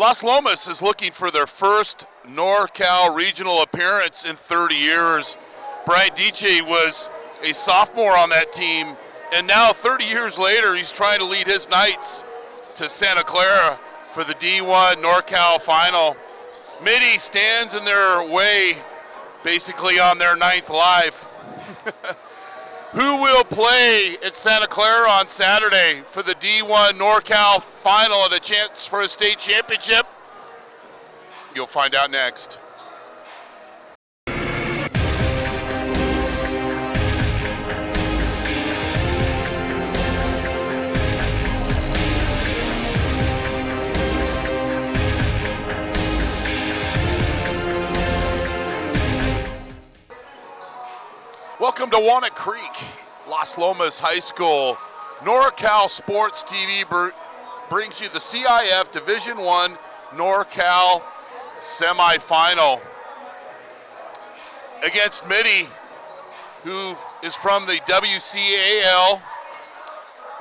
Las Lomas is looking for their first NorCal regional appearance in 30 years. Brian DJ was a sophomore on that team, and now 30 years later, he's trying to lead his Knights to Santa Clara for the D1 NorCal final. Mitty stands in their way, basically on their 9th live. Who will play at Santa Clara on Saturday for the D1 NorCal final and a chance for a state championship? You'll find out next. Welcome to Walnut Creek, Las Lomas High School. NorCal SportsTV brings you the CIF Division I NorCal Semifinal against Mitty, who is from the WCAL.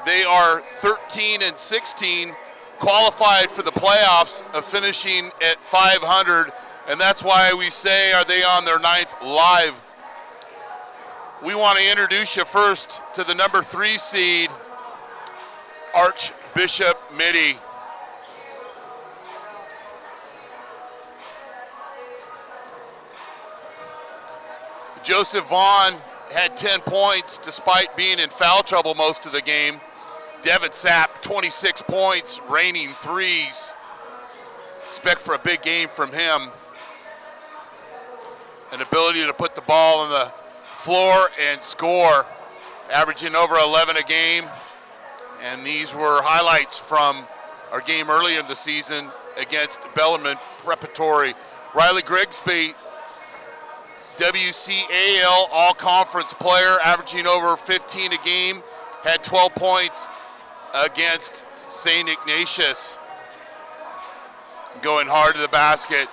They are 13-16, qualified for the playoffs of finishing at 500, and that's why we say, are they on their 9th live? We want to introduce you first to the number 3 seed, Archbishop Mitty. Joseph Vaughn had 10 points despite being in foul trouble most of the game. Devin Sapp, 26 points, raining threes. Expect for a big game from him. An ability to put the ball on the floor and score, averaging over 11 a game. And these were highlights from our game earlier in the season against Bellarmine Preparatory. Riley Grigsby, WCAL all-conference player, averaging over 15 a game, had 12 points against St. Ignatius. Going hard to the basket,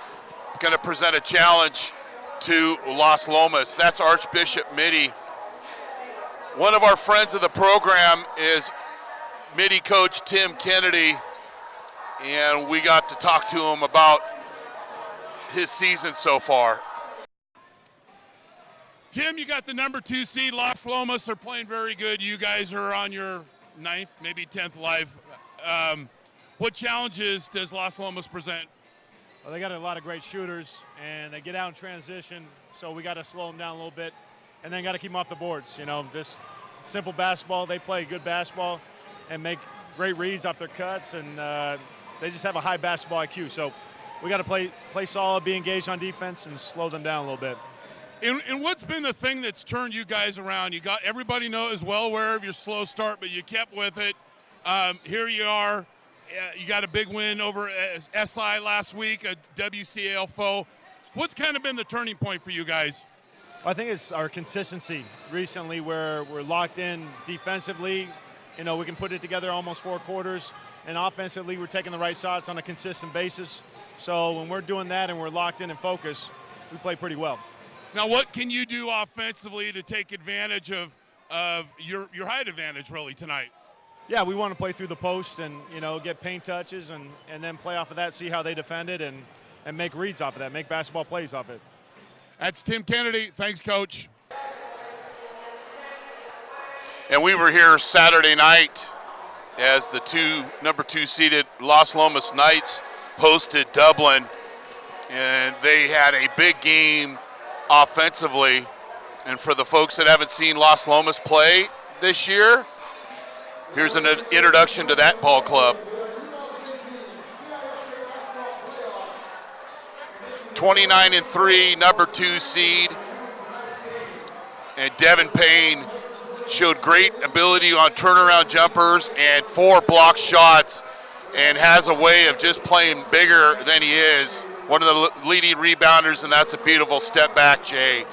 going to present a challenge to Las Lomas. That's Archbishop Mitty. One of our friends of the program is Mitty coach Tim Kennedy, and we got to talk to him about his season so far. Tim, you got the number 2 seed, Las Lomas. They're playing very good. You guys are on your 9th, maybe 10th live. What challenges does Las Lomas present? Well, they got a lot of great shooters, and they get out in transition, so we got to slow them down a little bit, and then got to keep them off the boards. You know, just simple basketball. They play good basketball and make great reads off their cuts, and they just have a high basketball IQ. So we got to play solid, be engaged on defense, and slow them down a little bit. And what's been the thing that's turned you guys around? You got everybody is well aware of your slow start, but you kept with it. Here you are. You got a big win over SI last week, a WCAL foe. What's kind of been the turning point for you guys? Well, I think it's our consistency recently, where we're locked in defensively. You know, we can put it together almost 4 quarters, and offensively we're taking the right shots on a consistent basis. So when we're doing that and we're locked in and focused, we play pretty well. Now, what can you do offensively to take advantage of your height advantage really tonight? Yeah, we want to play through the post and, you know, get paint touches and then play off of that, see how they defend it, and make reads off of that, make basketball plays off it. That's Tim Kennedy. Thanks, Coach. And we were here Saturday night as the number 2 seeded Las Lomas Knights hosted Dublin, and they had a big game offensively. And for the folks that haven't seen Las Lomas play this year, here's an introduction to that ball club. 29-3, number 2 seed. And Devin Payne showed great ability on turnaround jumpers and 4 block shots, and has a way of just playing bigger than he is. One of the leading rebounders, and that's a beautiful step back, Jay.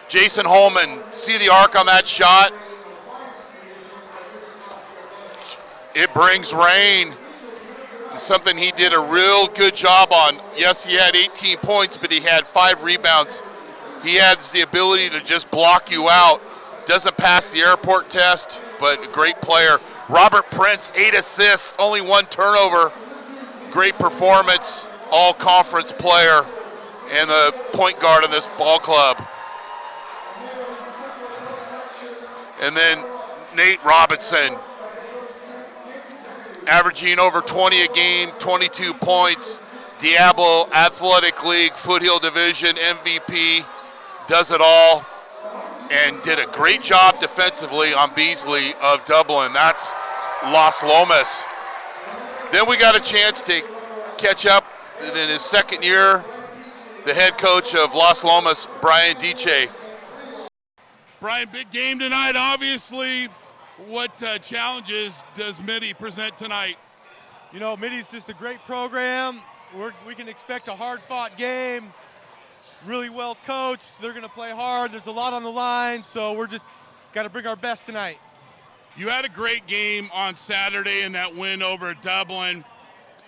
Jason Holman, see the arc on that shot? It brings rain. Something he did a real good job on. Yes, he had 18 points, but he had 5 rebounds. He has the ability to just block you out. Doesn't pass the airport test, but a great player. Robert Prince, 8 assists, only 1 turnover. great performance, all-conference player, and the point guard in this ball club. And then Nate Robinson, averaging over 20 a game, 22 points, Diablo Athletic League Foothill Division MVP, does it all, and did a great job defensively on Beasley of Dublin. That's Las Lomas. Then we got a chance to catch up in his second year, the head coach of Las Lomas, Brian Diche. Brian, big game tonight, obviously. What challenges does Mitty present tonight? You know, Mitty's just a great program. We can expect a hard-fought game, really well coached. They're going to play hard. There's a lot on the line, so we're just got to bring our best tonight. You had a great game on Saturday in that win over Dublin.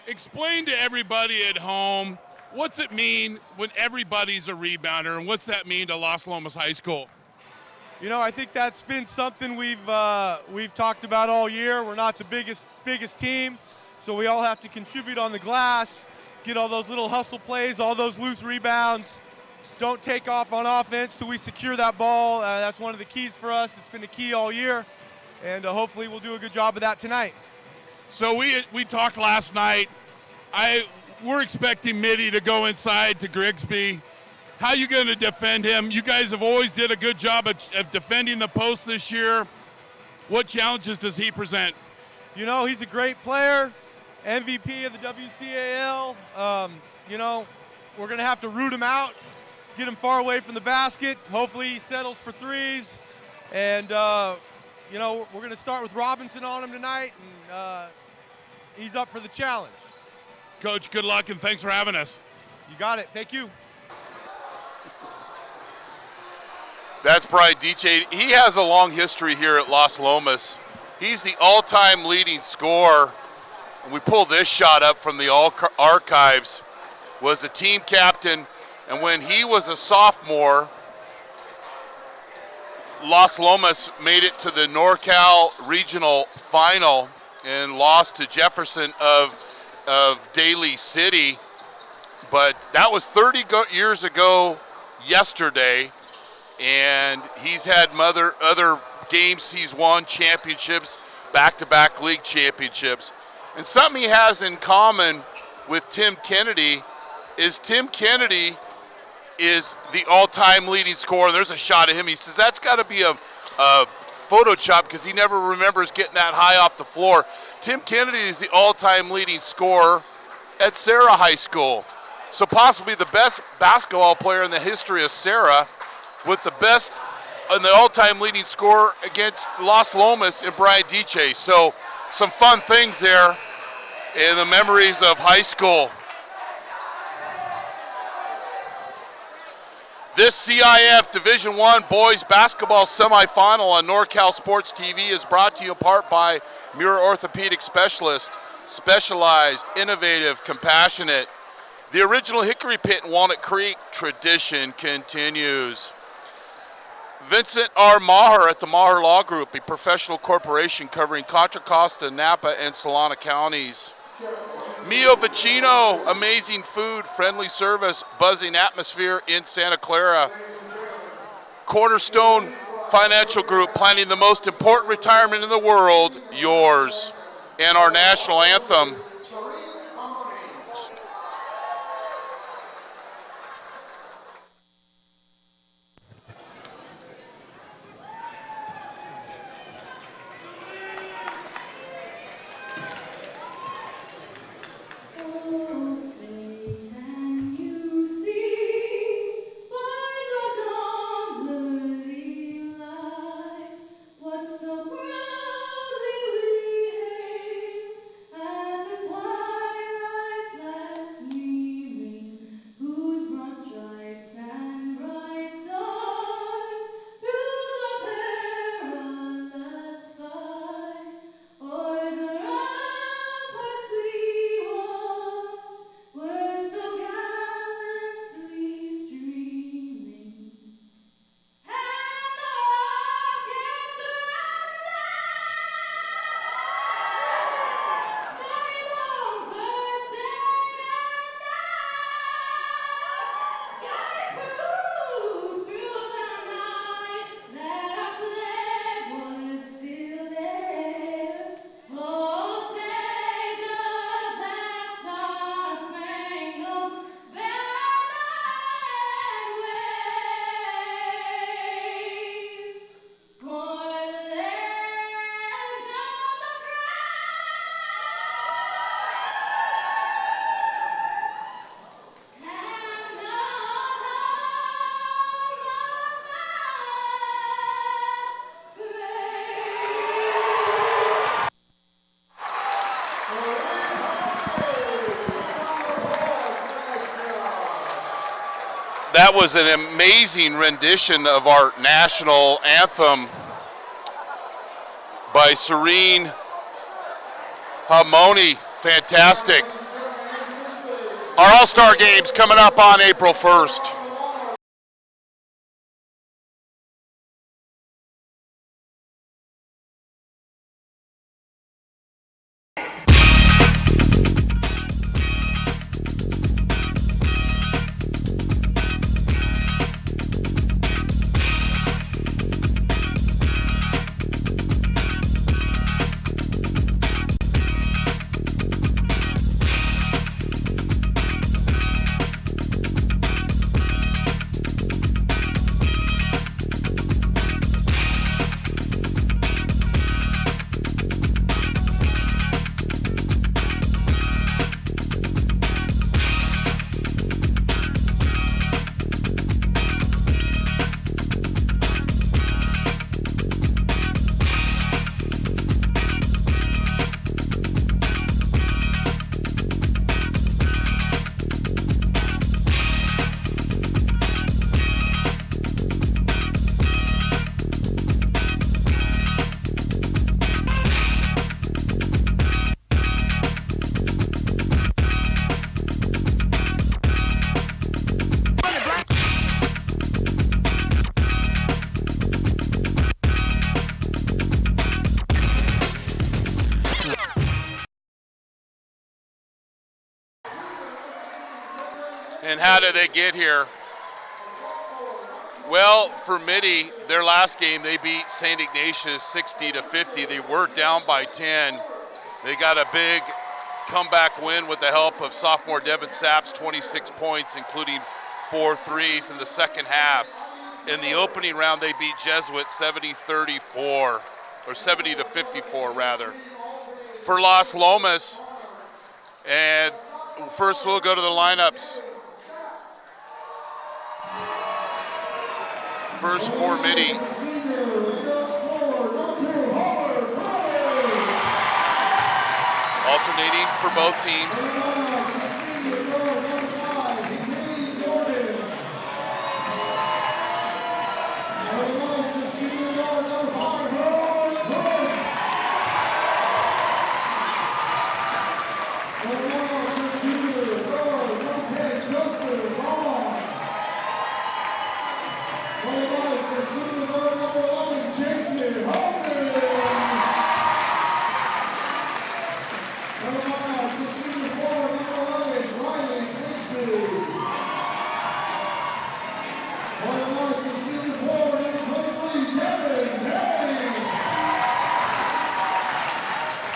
Explain to everybody at home, what's it mean when everybody's a rebounder, and what's that mean to Las Lomas High School? You know, I think that's been something we've talked about all year. We're not the biggest team, so we all have to contribute on the glass, get all those little hustle plays, all those loose rebounds. Don't take off on offense till we secure that ball. That's one of the keys for us. It's been the key all year, and hopefully we'll do a good job of that tonight. So we talked last night. We're expecting Mitty to go inside to Grigsby. How are you going to defend him? You guys have always did a good job of defending the post this year. What challenges does he present? You know, he's a great player, MVP of the WCAL. You know, we're going to have to root him out, get him far away from the basket. Hopefully he settles for threes. And, you know, we're going to start with Robinson on him tonight, and he's up for the challenge. Coach, good luck, and thanks for having us. You got it. Thank you. That's Brian Diche. He has a long history here at Las Lomas. He's the all-time leading scorer. And we pulled this shot up from the archives. Was a team captain, and when he was a sophomore, Las Lomas made it to the NorCal regional final and lost to Jefferson of Daly City. But that was 30 years ago yesterday. And he's had other games he's won, championships, back-to-back league championships. And something he has in common with Tim Kennedy is the all-time leading scorer. There's a shot of him. He says that's got to be a Photoshop because he never remembers getting that high off the floor. Tim Kennedy is the all-time leading scorer at Sarah High School. So possibly the best basketball player in the history of Sarah, with the best and the all-time leading scorer against Las Lomas and Brian Diche. So some fun things there in the memories of high school. This CIF Division I boys basketball semifinal on NorCal Sports TV is brought to you in part by Muir Orthopaedics Specialist, specialized, innovative, compassionate. The original Hick'ry Pit in Walnut Creek tradition continues. Vincent R. Maher at the Maher Law Group, a professional corporation covering Contra Costa, Napa, and Solana counties. Mio Vicino, amazing food, friendly service, buzzing atmosphere in Santa Clara. Cornerstone Financial Group, planning the most important retirement in the world, yours. And our national anthem. So proudly we hailed at the That was an amazing rendition of our national anthem by Serene Hamoni. Fantastic. Our All-Star Games coming up on April 1st. And how did they get here? Well, for Mitty, their last game, they beat St. Ignatius 60-50. They were down by 10. They got a big comeback win with the help of sophomore Devin Sapp's 26 points, including 4 threes in the second half. In the opening round, they beat Jesuit 70-34, or 70-54 rather. For Las Lomas, and first we'll go to the lineups. First for Mitty. Alternating for both teams.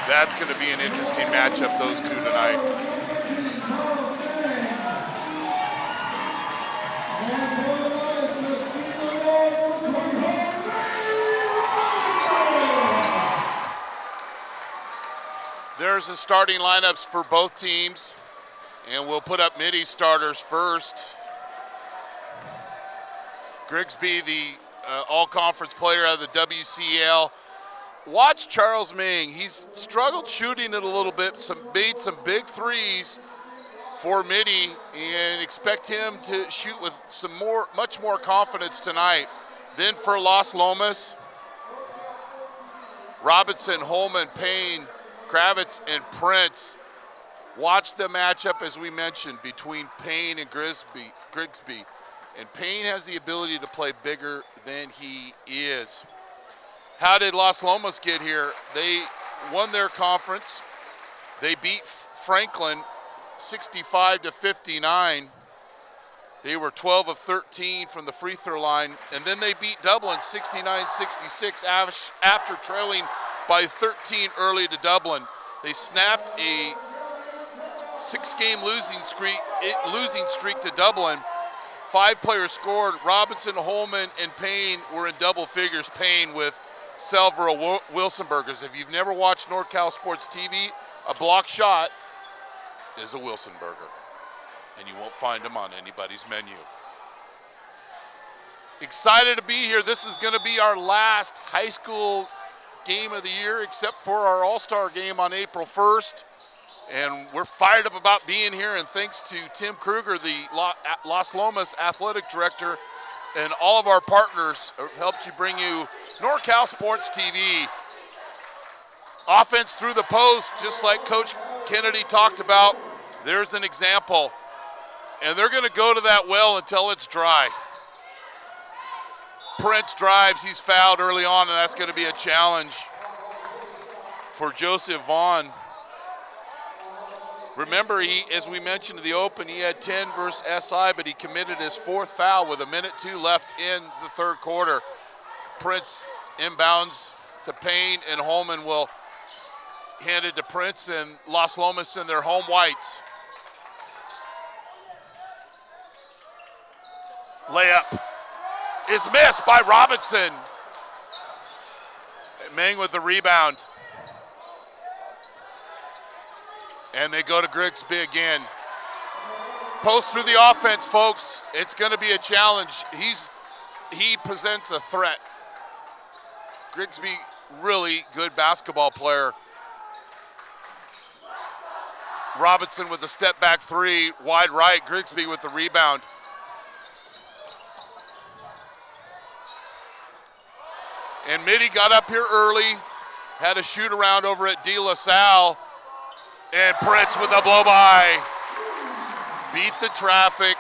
That's going to be an interesting matchup, those two tonight. There's the starting lineups for both teams, and we'll put up Mitty's starters first. Grigsby, the all-conference player out of the WCL. Watch Charles Ming. He's struggled shooting it a little bit, made some big threes for Mitty, and expect him to shoot with much more confidence tonight. Then for Las Lomas, Robinson, Holman, Payne, Kravitz, and Prince. Watch the matchup, as we mentioned, between Payne and Grigsby. And Payne has the ability to play bigger than he is. How did Las Lomas get here? They won their conference. They beat Franklin 65-59. They were 12 of 13 from the free throw line. And then they beat Dublin 69-66 after trailing by 13 early to Dublin. They snapped a 6-game losing streak to Dublin. 5 players scored. Robinson, Holman, and Payne were in double figures. Payne with several Wilsonburgers. If you've never watched NorCal Sports TV, a block shot is a Wilsonburger, and you won't find them on anybody's menu. Excited to be here. This is going to be our last high school game of the year, except for our All-Star game on April 1st. And we're fired up about being here, and thanks to Tim Kruger, the Las Lomas Athletic Director, and all of our partners have helped you bring you NorCal Sports TV. Offense through the post, just like Coach Kennedy talked about. There's an example. And they're going to go to that well until it's dry. Prince drives, he's fouled early on, and that's going to be a challenge for Joseph Vaughn. Remember, as we mentioned in the open, he had 10 versus SI, but he committed his 4th foul with 1:02 left in the 3rd quarter. Prince inbounds to Payne, and Holman will hand it to Prince, and Las Lomas in their home whites. Layup is missed by Robinson. Meng with the rebound. And they go to Grigsby again. Post through the offense, folks. It's going to be a challenge. He presents a threat. Grigsby, really good basketball player. Robinson with the step back 3, wide right. Grigsby with the rebound. And Mitty got up here early, had a shoot around over at De La Salle. And Prince with a blow-by. Beat the traffic.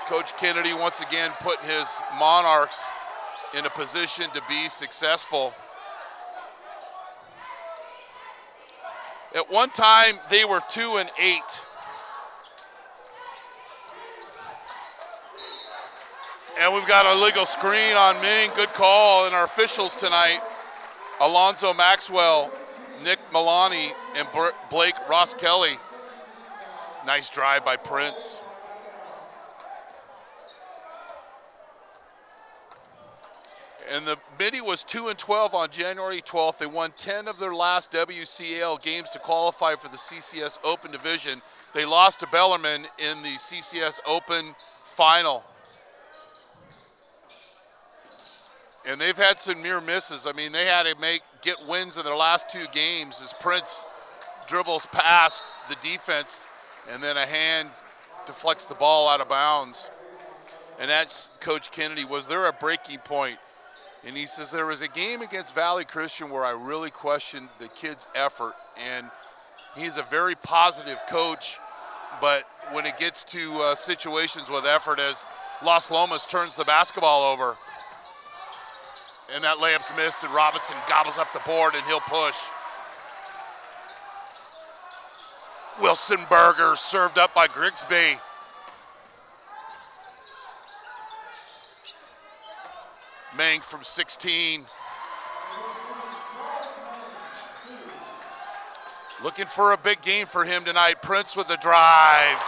Coach Kennedy once again putting his Monarchs in a position to be successful. At one time, they were 2-8. And we've got a legal screen on Ming. Good call. And our officials tonight, Alonzo Maxwell, Nick Milani, and Blake Ross Kelly. Nice drive by Prince. And the Mitty was 2-12 on January 12th. They won 10 of their last WCAL games to qualify for the CCS Open Division. They lost to Bellarmine in the CCS Open Final. And they've had some near misses. I mean, they had to get wins in their last 2 games as Prince dribbles past the defense, and then a hand deflects the ball out of bounds. And that's Coach Kennedy. Was there a breaking point? And he says, there was a game against Valley Christian where I really questioned the kid's effort. And he's a very positive coach, but when it gets to situations with effort, as Las Lomas turns the basketball over, and that layup's missed, and Robinson gobbles up the board, and he'll push. Wilson Berger served up by Grigsby. Meng from 16. Looking for a big game for him tonight. Prince with the drive.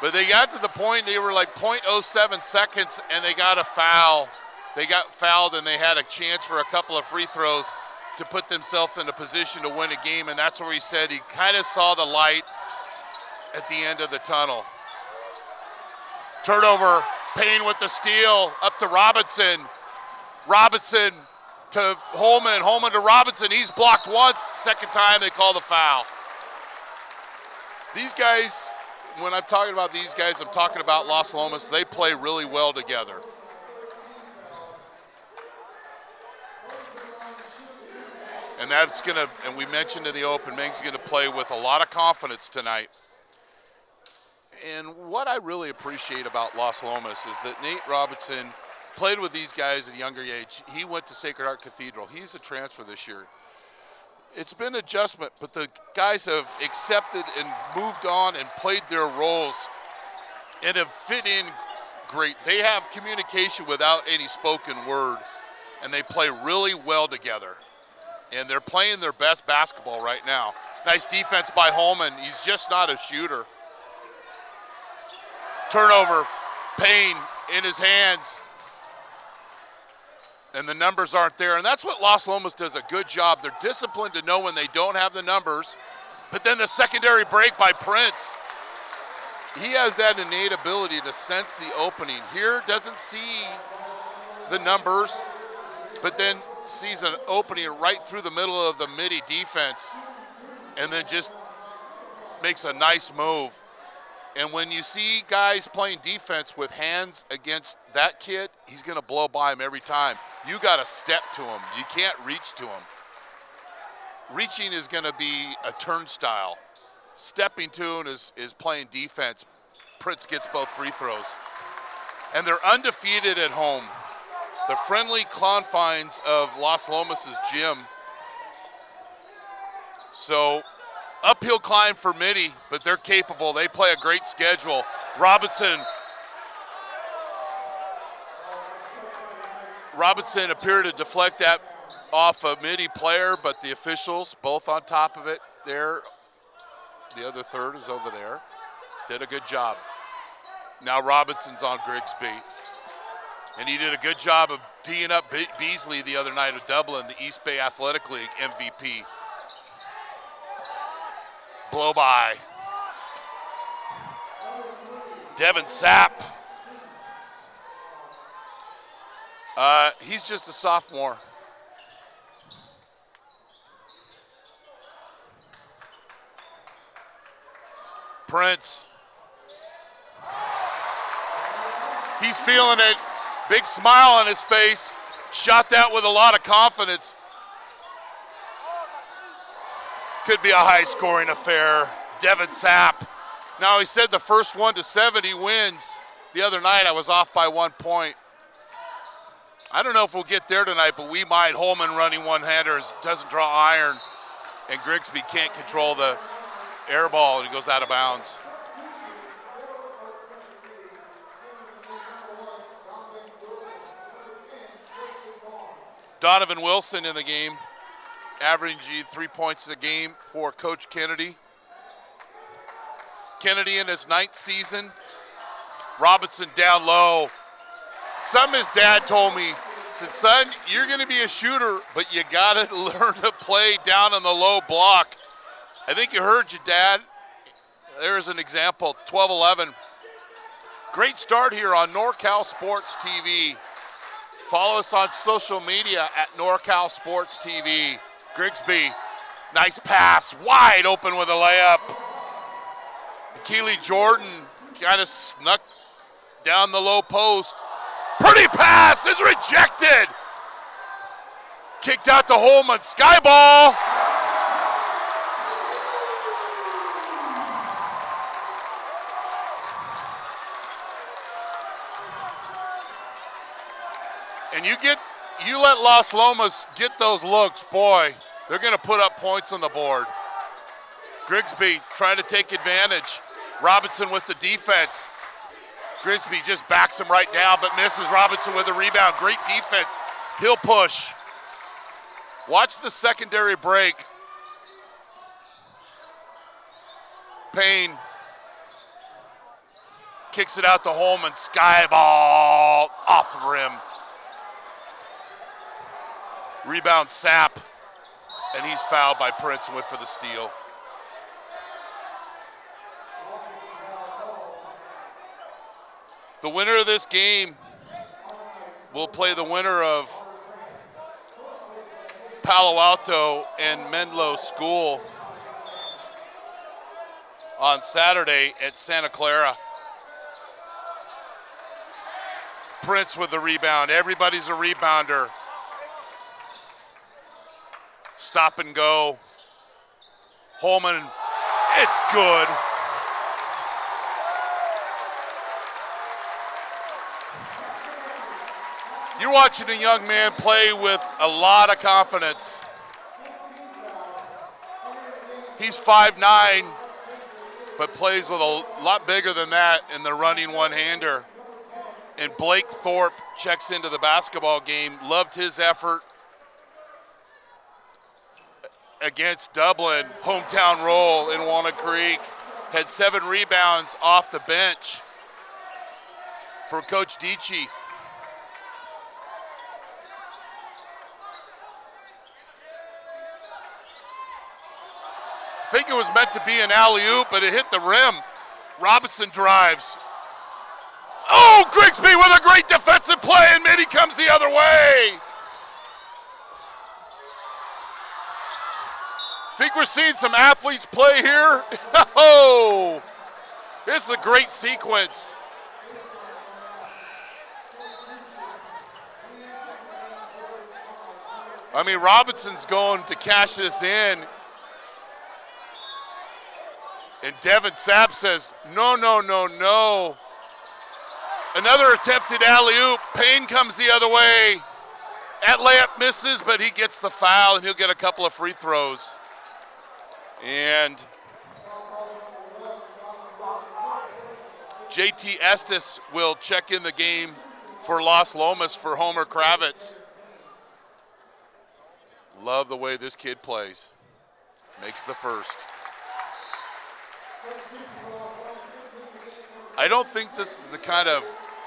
But they got to the point, they were like 0.07 seconds, and they got a foul. They got fouled, and they had a chance for a couple of free throws to put themselves in a position to win a game, and that's where he said he kind of saw the light at the end of the tunnel. Turnover, Payne with the steal, up to Robinson. Robinson to Holman, Holman to Robinson. He's blocked once, second time they call the foul. These guys, when I'm talking about these guys, I'm talking about Las Lomas. They play really well together. And that's gonna, and we mentioned in the open, Meng's gonna play with a lot of confidence tonight. And what I really appreciate about Las Lomas is that Nate Robinson played with these guys at a younger age. He went to Sacred Heart Cathedral. He's a transfer this year. It's been adjustment, but the guys have accepted and moved on and played their roles and have fit in great. They have communication without any spoken word, and they play really well together. And they're playing their best basketball right now. Nice defense by Holman. He's just not a shooter. Turnover, Payne in his hands. And the numbers aren't there. And that's what Las Lomas does a good job. They're disciplined to know when they don't have the numbers. But then the secondary break by Prince. He has that innate ability to sense the opening. Here doesn't see the numbers, but then sees an opening right through the middle of the Mitty defense and then just makes a nice move. And when you see guys playing defense with hands against that kid, he's going to blow by him every time. You got to step to him. You can't reach to him. Reaching is going to be a turnstile. Stepping to him is playing defense. Prince gets both free throws. And they're undefeated at home. The friendly confines of Las Lomas' gym. So uphill climb for Mitty, but they're capable. They play a great schedule. Robinson appeared to deflect that off a Mitty player, but the officials, both on top of it there, the other third is over there, did a good job. Now Robinson's on Grigsby. And he did a good job of teeing up Beasley the other night of Dublin, the East Bay Athletic League MVP. Blow by. Devin Sapp. He's just a sophomore. Prince. He's feeling it. Big smile on his face. Shot that with a lot of confidence. Could be a high-scoring affair. Devin Sapp. Now, he said the first 1 to 7 he wins. The other night I was off by 1 point. I don't know if we'll get there tonight, but we might. Holman running one-handers, doesn't draw iron, and Grigsby can't control the air ball, and he goes out of bounds. Donovan Wilson in the game, averaging 3 points a game for Coach Kennedy. Kennedy in his 9th season. Robinson down low. Something his dad told me, said, son, you're going to be a shooter, but you got to learn to play down on the low block. I think you heard your dad. There's an example, 12-11. Great start here on NorCal Sports TV. Follow us on social media at NorCal Sports TV. Grigsby, nice pass, wide open with a layup. Keely Jordan kind of snuck down the low post. Pretty pass is rejected. Kicked out to Holman, sky ball. And you let Las Lomas get those looks, boy, they're going to put up points on the board. Grigsby trying to take advantage. Robinson with the defense. Grigsby just backs him right down, but misses. Robinson with a rebound. Great defense. He'll push. Watch the secondary break. Payne kicks it out to Holman. Sky ball off the rim. Rebound Sapp, and he's fouled by Prince and went for the steal. The winner of this game will play the winner of Palo Alto and Menlo School on Saturday at Santa Clara. Prince with the rebound. Everybody's a rebounder. Stop and go. Holman, it's good. You're watching a young man play with a lot of confidence. He's 5'9", but plays with a lot bigger than that in the running one-hander. And Blake Thorpe checks into the basketball game. Loved his effort against Dublin. Hometown role in Walnut Creek. Had 7 rebounds off the bench for Coach Dici. I think it was meant to be an alley-oop, but it hit the rim. Robinson drives. Oh, Grigsby with a great defensive play, and Mitty comes the other way. Think we're seeing some athletes play here? Oh, this is a great sequence. I mean, Robinson's going to cash this in. And Devin Sapp says, no, no, no, no. Another attempted alley-oop. Payne comes the other way. That layup misses, but he gets the foul, and he'll get a couple of free throws. And JT Estes will check in the game for Las Lomas for Homer Kravitz. Love the way this kid plays. Makes the first. I don't think this is the kind of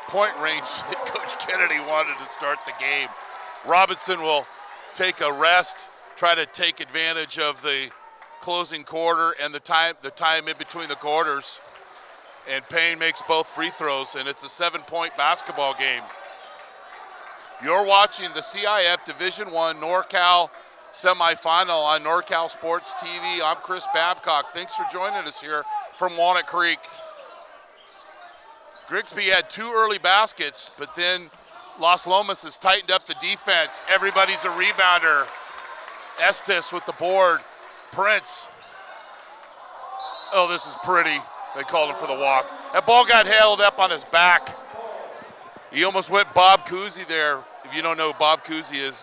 point range that Coach Kennedy wanted to start the game. Robinson will take a rest, try to take advantage of the closing quarter and the time in between the quarters. And Payne makes both free throws, and it's a 7-point basketball game. You're watching the CIF Division I NorCal Semifinal on NorCal Sports TV. I'm Chris Babcock. Thanks for joining us here from Walnut Creek. Grigsby had 2 early baskets, but then Las Lomas has tightened up the defense. Everybody's a rebounder. Estes with the board. Prince. Oh, this is pretty. They called him for the walk. That ball got held up on his back. He almost went Bob Cousy there. If you don't know who Bob Cousy is,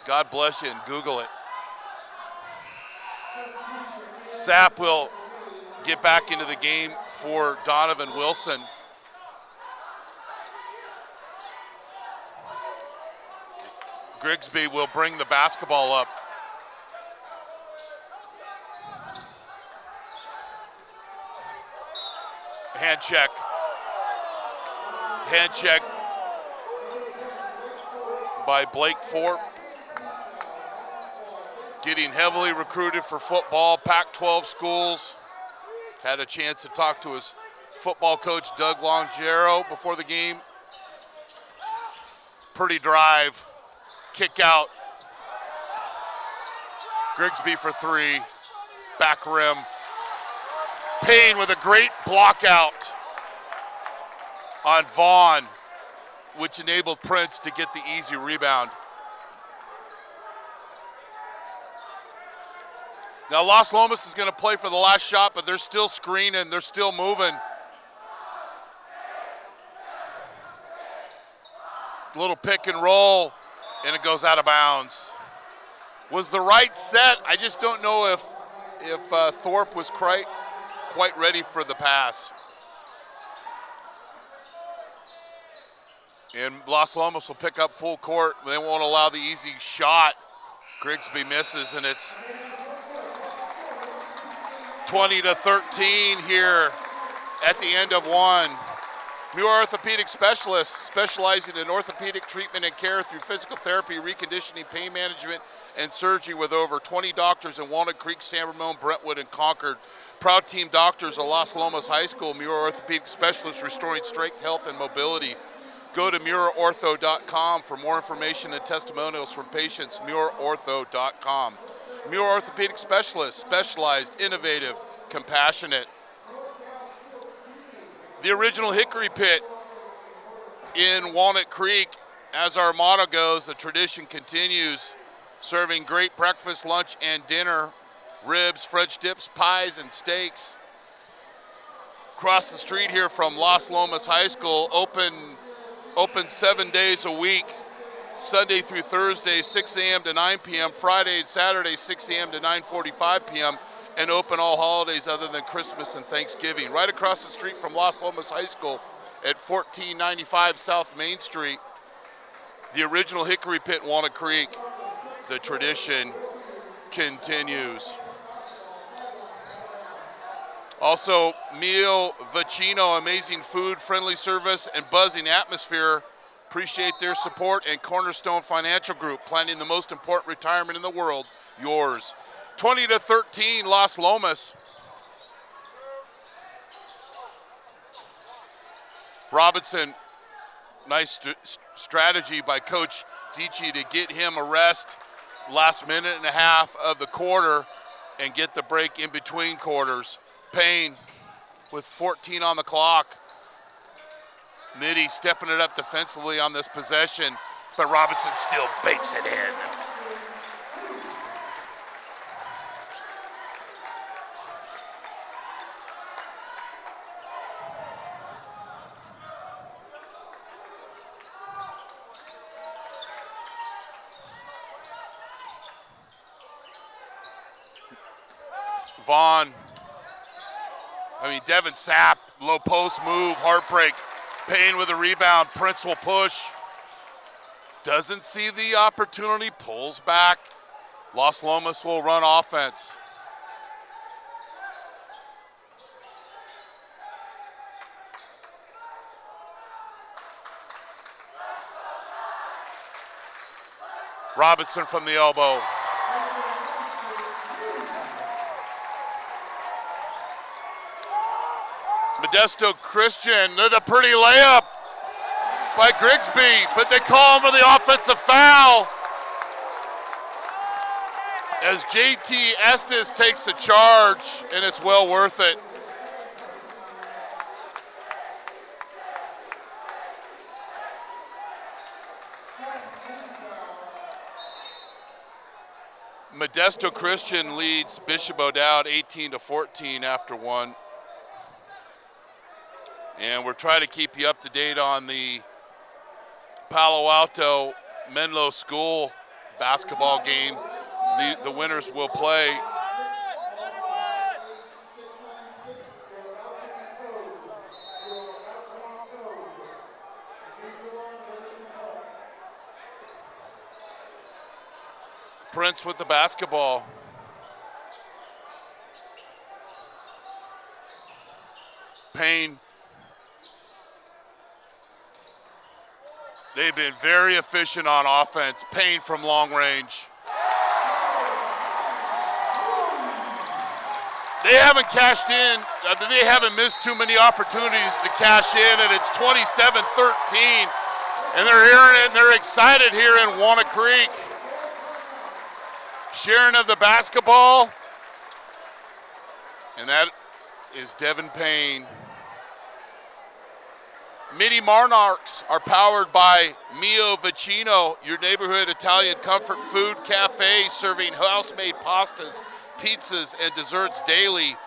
God bless you and Google it. Sapp will get back into the game for Donovan Wilson. Grigsby will bring the basketball up. Hand check. Hand check by Blake Thorpe. Getting heavily recruited for football, Pac-12 schools. Had a chance to talk to his football coach, Doug Longero, before the game. Pretty drive. Kick out. Grigsby for 3. Back rim. Payne with a great block out on Vaughn, which enabled Prince to get the easy rebound. Now Las Lomas is going to play for the last shot, but they're still screening. They're still moving. Little pick and roll, and it goes out of bounds. Was the right set. I just don't know if Thorpe was quite ready for the pass. And Las Lomas will pick up full court. They won't allow the easy shot. Grigsby misses, and it's 20-13 here at the end of 1. Muir Orthopaedics specialists specializing in orthopedic treatment and care through physical therapy, reconditioning, pain management, and surgery with over 20 doctors in Walnut Creek, San Ramon, Brentwood, and Concord. Proud team doctors of Las Lomas High School. Muir Orthopaedic specialists restoring strength, health, and mobility. Go to MuirOrtho.com for more information and testimonials from patients. MuirOrtho.com. Muir Orthopaedic specialists, specialized, innovative, compassionate. The original Hick'ry Pit in Walnut Creek, as our motto goes, the tradition continues, serving great breakfast, lunch, and dinner, ribs, French dips, pies, and steaks. Across the street here from Las Lomas High School, open 7 days a week, Sunday through Thursday, 6 a.m. to 9 p.m., Friday and Saturday, 6 a.m. to 9:45 p.m., and open all holidays other than Christmas and Thanksgiving. Right across the street from Las Lomas High School at 1495 South Main Street, the original Hick'ry Pit in Walnut Creek. The tradition continues. Also, Mio Vicino, amazing food, friendly service, and buzzing atmosphere. Appreciate their support. And Cornerstone Financial Group, planning the most important retirement in the world, yours. 20-13, Las Lomas. Robinson, nice strategy by Coach Dici to get him a rest. Last minute and a half of the quarter. and get the break in between quarters. Payne with 14 on the clock. Mitty stepping it up defensively on this possession, but Robinson still bakes it in. Devin Sapp, low post move, heartbreak. Payne with a rebound, Prince will push. Doesn't see the opportunity, pulls back. Los Lomas will run offense. Robinson from the elbow. Modesto Christian, there's a pretty layup by Grigsby, but they call him for the offensive foul as JT Estes takes the charge, and it's well worth it. Modesto Christian leads Bishop O'Dowd 18-14 after one. And we're trying to keep you up to date on the Palo Alto Menlo School basketball game. The winners will play. Prince with the basketball. Payne. They've been very efficient on offense. Payne from long range. They haven't cashed in. They haven't missed too many opportunities to cash in, and it's 27-13. And they're hearing it, and they're excited here in Walnut Creek. Sharing of the basketball. And that is Devin Payne. Mini Monarchs are powered by Mio Vicino, your neighborhood Italian comfort food cafe, serving house-made pastas, pizzas, and desserts daily.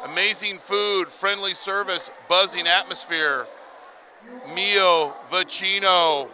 Amazing food, friendly service, buzzing atmosphere. Mio Vicino.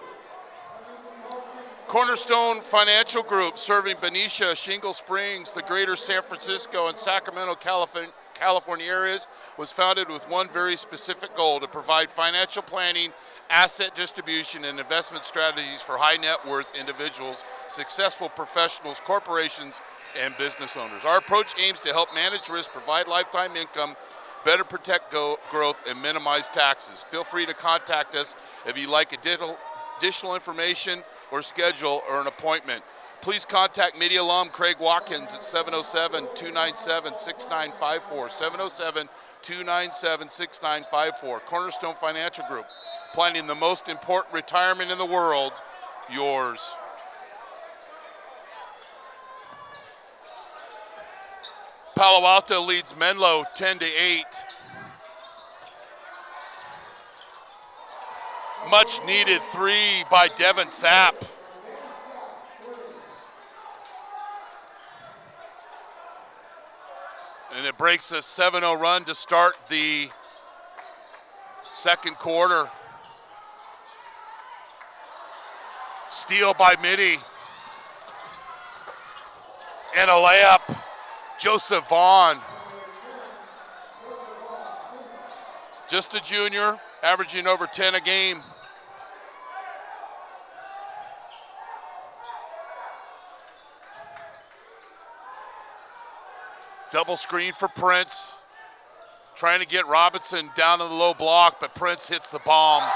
Cornerstone Financial Group, serving Benicia, Shingle Springs, the greater San Francisco and Sacramento, California areas, was founded with one very specific goal: to provide financial planning, asset distribution, and investment strategies for high net worth individuals, successful professionals, corporations, and business owners. Our approach aims to help manage risk, provide lifetime income, better protect growth, and minimize taxes. Feel free to contact us if you'd like additional information or schedule or an appointment. Please contact Mitty alum Craig Watkins at 707-297-6954, 707-297-6954. Cornerstone Financial Group, planning the most important retirement in the world, yours. Palo Alto leads Menlo 10-8. Much needed three by Devin Sapp. And it breaks a 7-0 run to start the second quarter. Steal by Mitty. And a layup. Joseph Vaughn. Just a junior, averaging over 10 a game. Double screen for Prince. Trying to get Robinson down in the low block, but Prince hits the bomb.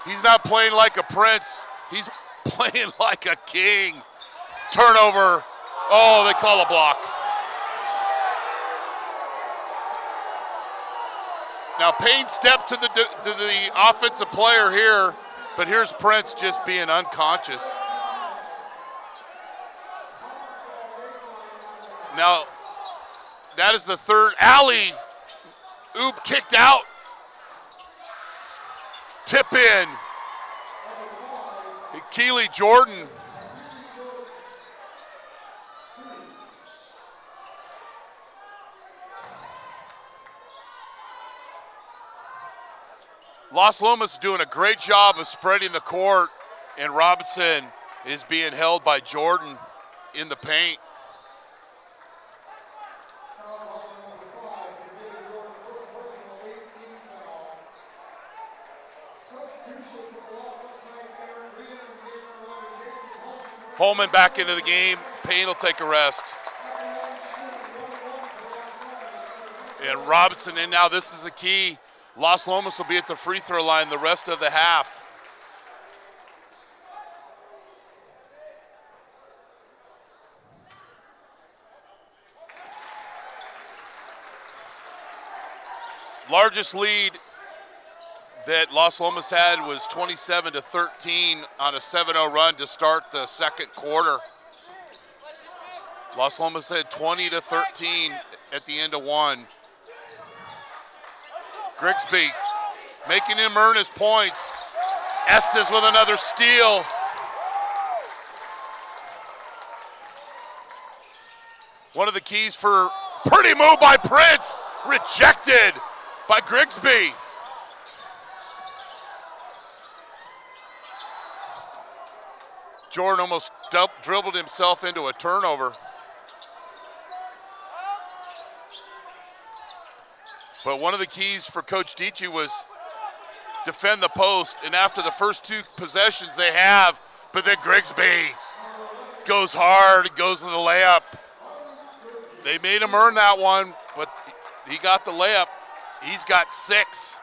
He's not playing like a prince. He's playing like a king. Turnover. Oh, they call a block. Now Payne stepped to the offensive player here But here's Prince just being unconscious. Now, that is the third alley. Oop kicked out. Tip in. Keely Jordan. Los Lomas is doing a great job of spreading the court, and Robinson is being held by Jordan in the paint. Holman back into the game. Payne will take a rest. And Robinson in now. This is the key. Los Lomas will be at the free throw line the rest of the half. Largest lead that Los Lomas had was 27-13 on a 7-0 run to start the second quarter. Los Lomas had 20-13 at the end of one. Grigsby making him earn his points. Estes with another steal. One of the keys for pretty move by Prince. Rejected by Grigsby. Jordan almost dribbled himself into a turnover. But one of the keys for Coach Dietschy was defend the post. And after the first two possessions they have, but then Grigsby goes hard, goes to the layup. They made him earn that one, but he got the layup. He's got 6.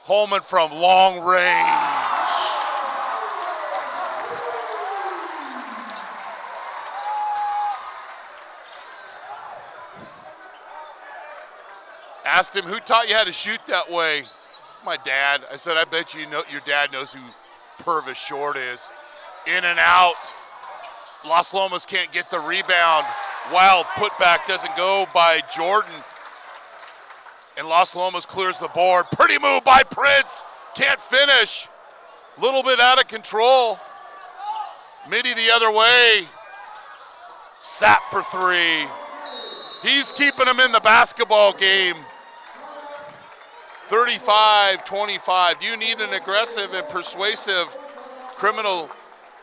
Holman from long range. Asked him, who taught you how to shoot that way? My dad. I said, I bet you know your dad knows who Purvis Short is. In and out. Los Lomas can't get the rebound. Wild putback doesn't go by Jordan. And Los Lomas clears the board. Pretty move by Prince. Can't finish. Little bit out of control. Mitty the other way. Sap for 3. He's keeping him in the basketball game. 35-25. Do you need an aggressive and persuasive criminal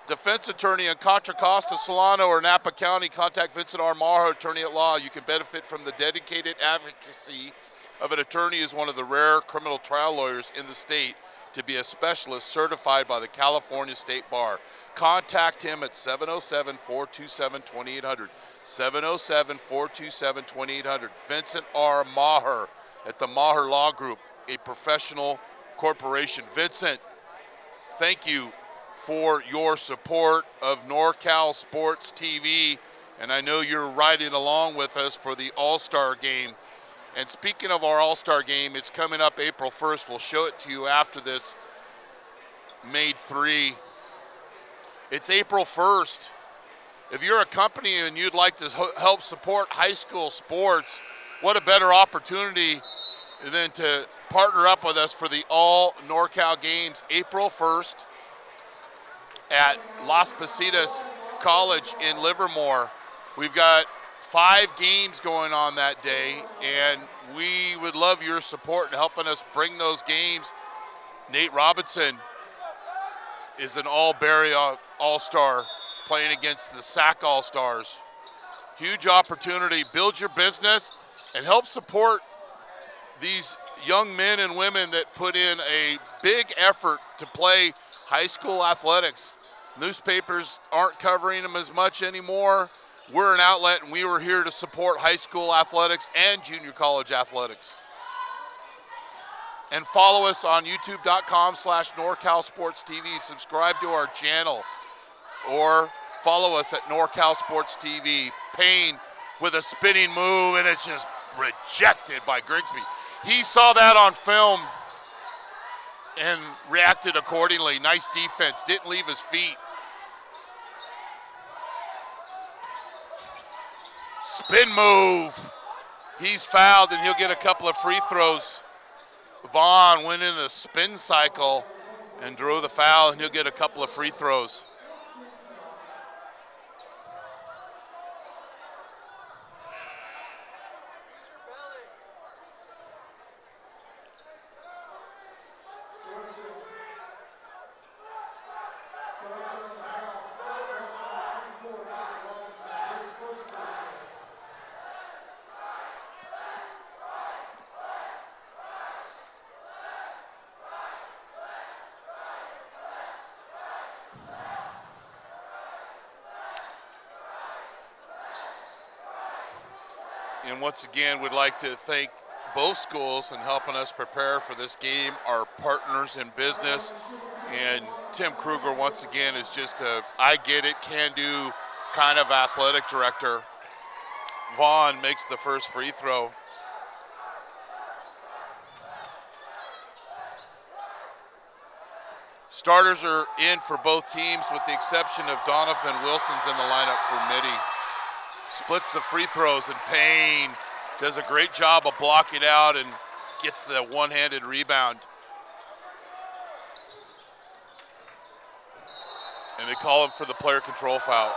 defense attorney in Contra Costa, Solano, or Napa County? Contact Vincent R. Maher, attorney at law. You can benefit from the dedicated advocacy of an attorney who is one of the rare criminal trial lawyers in the state to be a specialist certified by the California State Bar. Contact him at 707-427-2800. 707-427-2800. Vincent R. Maher at the Maher Law Group, a professional corporation. Vincent, thank you for your support of NorCal Sports TV, and I know you're riding along with us for the All-Star Game. And speaking of our All-Star Game, it's coming up April 1st. We'll show it to you after this Made 3. It's April 1st. If you're a company and you'd like to help support high school sports, what a better opportunity than to partner up with us for the All NorCal Games, April 1st at Las Positas College in Livermore. We've got 5 games going on that day, and we would love your support in helping us bring those games. Nate Robinson is an All-Berry All-Star playing against the SAC All-Stars. Huge opportunity. Build your business and help support these young men and women that put in a big effort to play high school athletics. Newspapers aren't covering them as much anymore. We're an outlet, and we were here to support high school athletics and junior college athletics. And follow us on youtube.com/NorCal Sports TV. Subscribe to our channel or Follow us at NorCal Sports TV. Payne with a spinning move, and it's just rejected by Grigsby. He saw that on film and reacted accordingly. Nice defense, didn't leave his feet. Spin move. He's fouled, and he'll get a couple of free throws. Vaughn went in a spin cycle and drew the foul, and he'll get a couple of free throws. And once again, we'd like to thank both schools in helping us prepare for this game, our partners in business. And Tim Kruger, once again, is just a I get it, can do kind of athletic director. Vaughn makes the first free throw. Starters are in for both teams with the exception of Donovan Wilson's in the lineup for Mitty. Splits the free throws, and Payne does a great job of blocking out and gets the one-handed rebound. And they call him for the player control foul.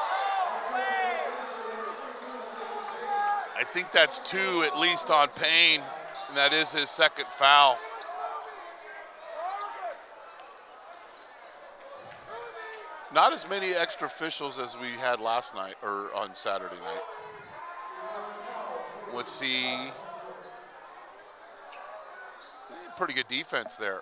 I think that's 2 at least on Payne, and that is his second foul. Not as many extra officials as we had last night, or on Saturday night. Let's see. Pretty good defense there.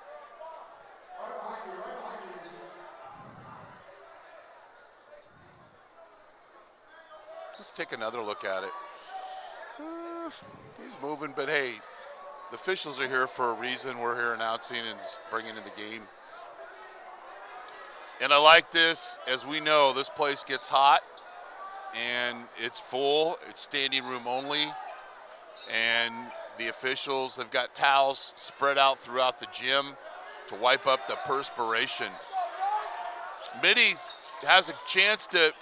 Let's take another look at it. He's moving, but hey, the officials are here for a reason. We're here announcing and bringing in the game. And I like this. As we know, this place gets hot, and it's full. It's standing room only, and the officials have got towels spread out throughout the gym to wipe up the perspiration. Mitty has a chance to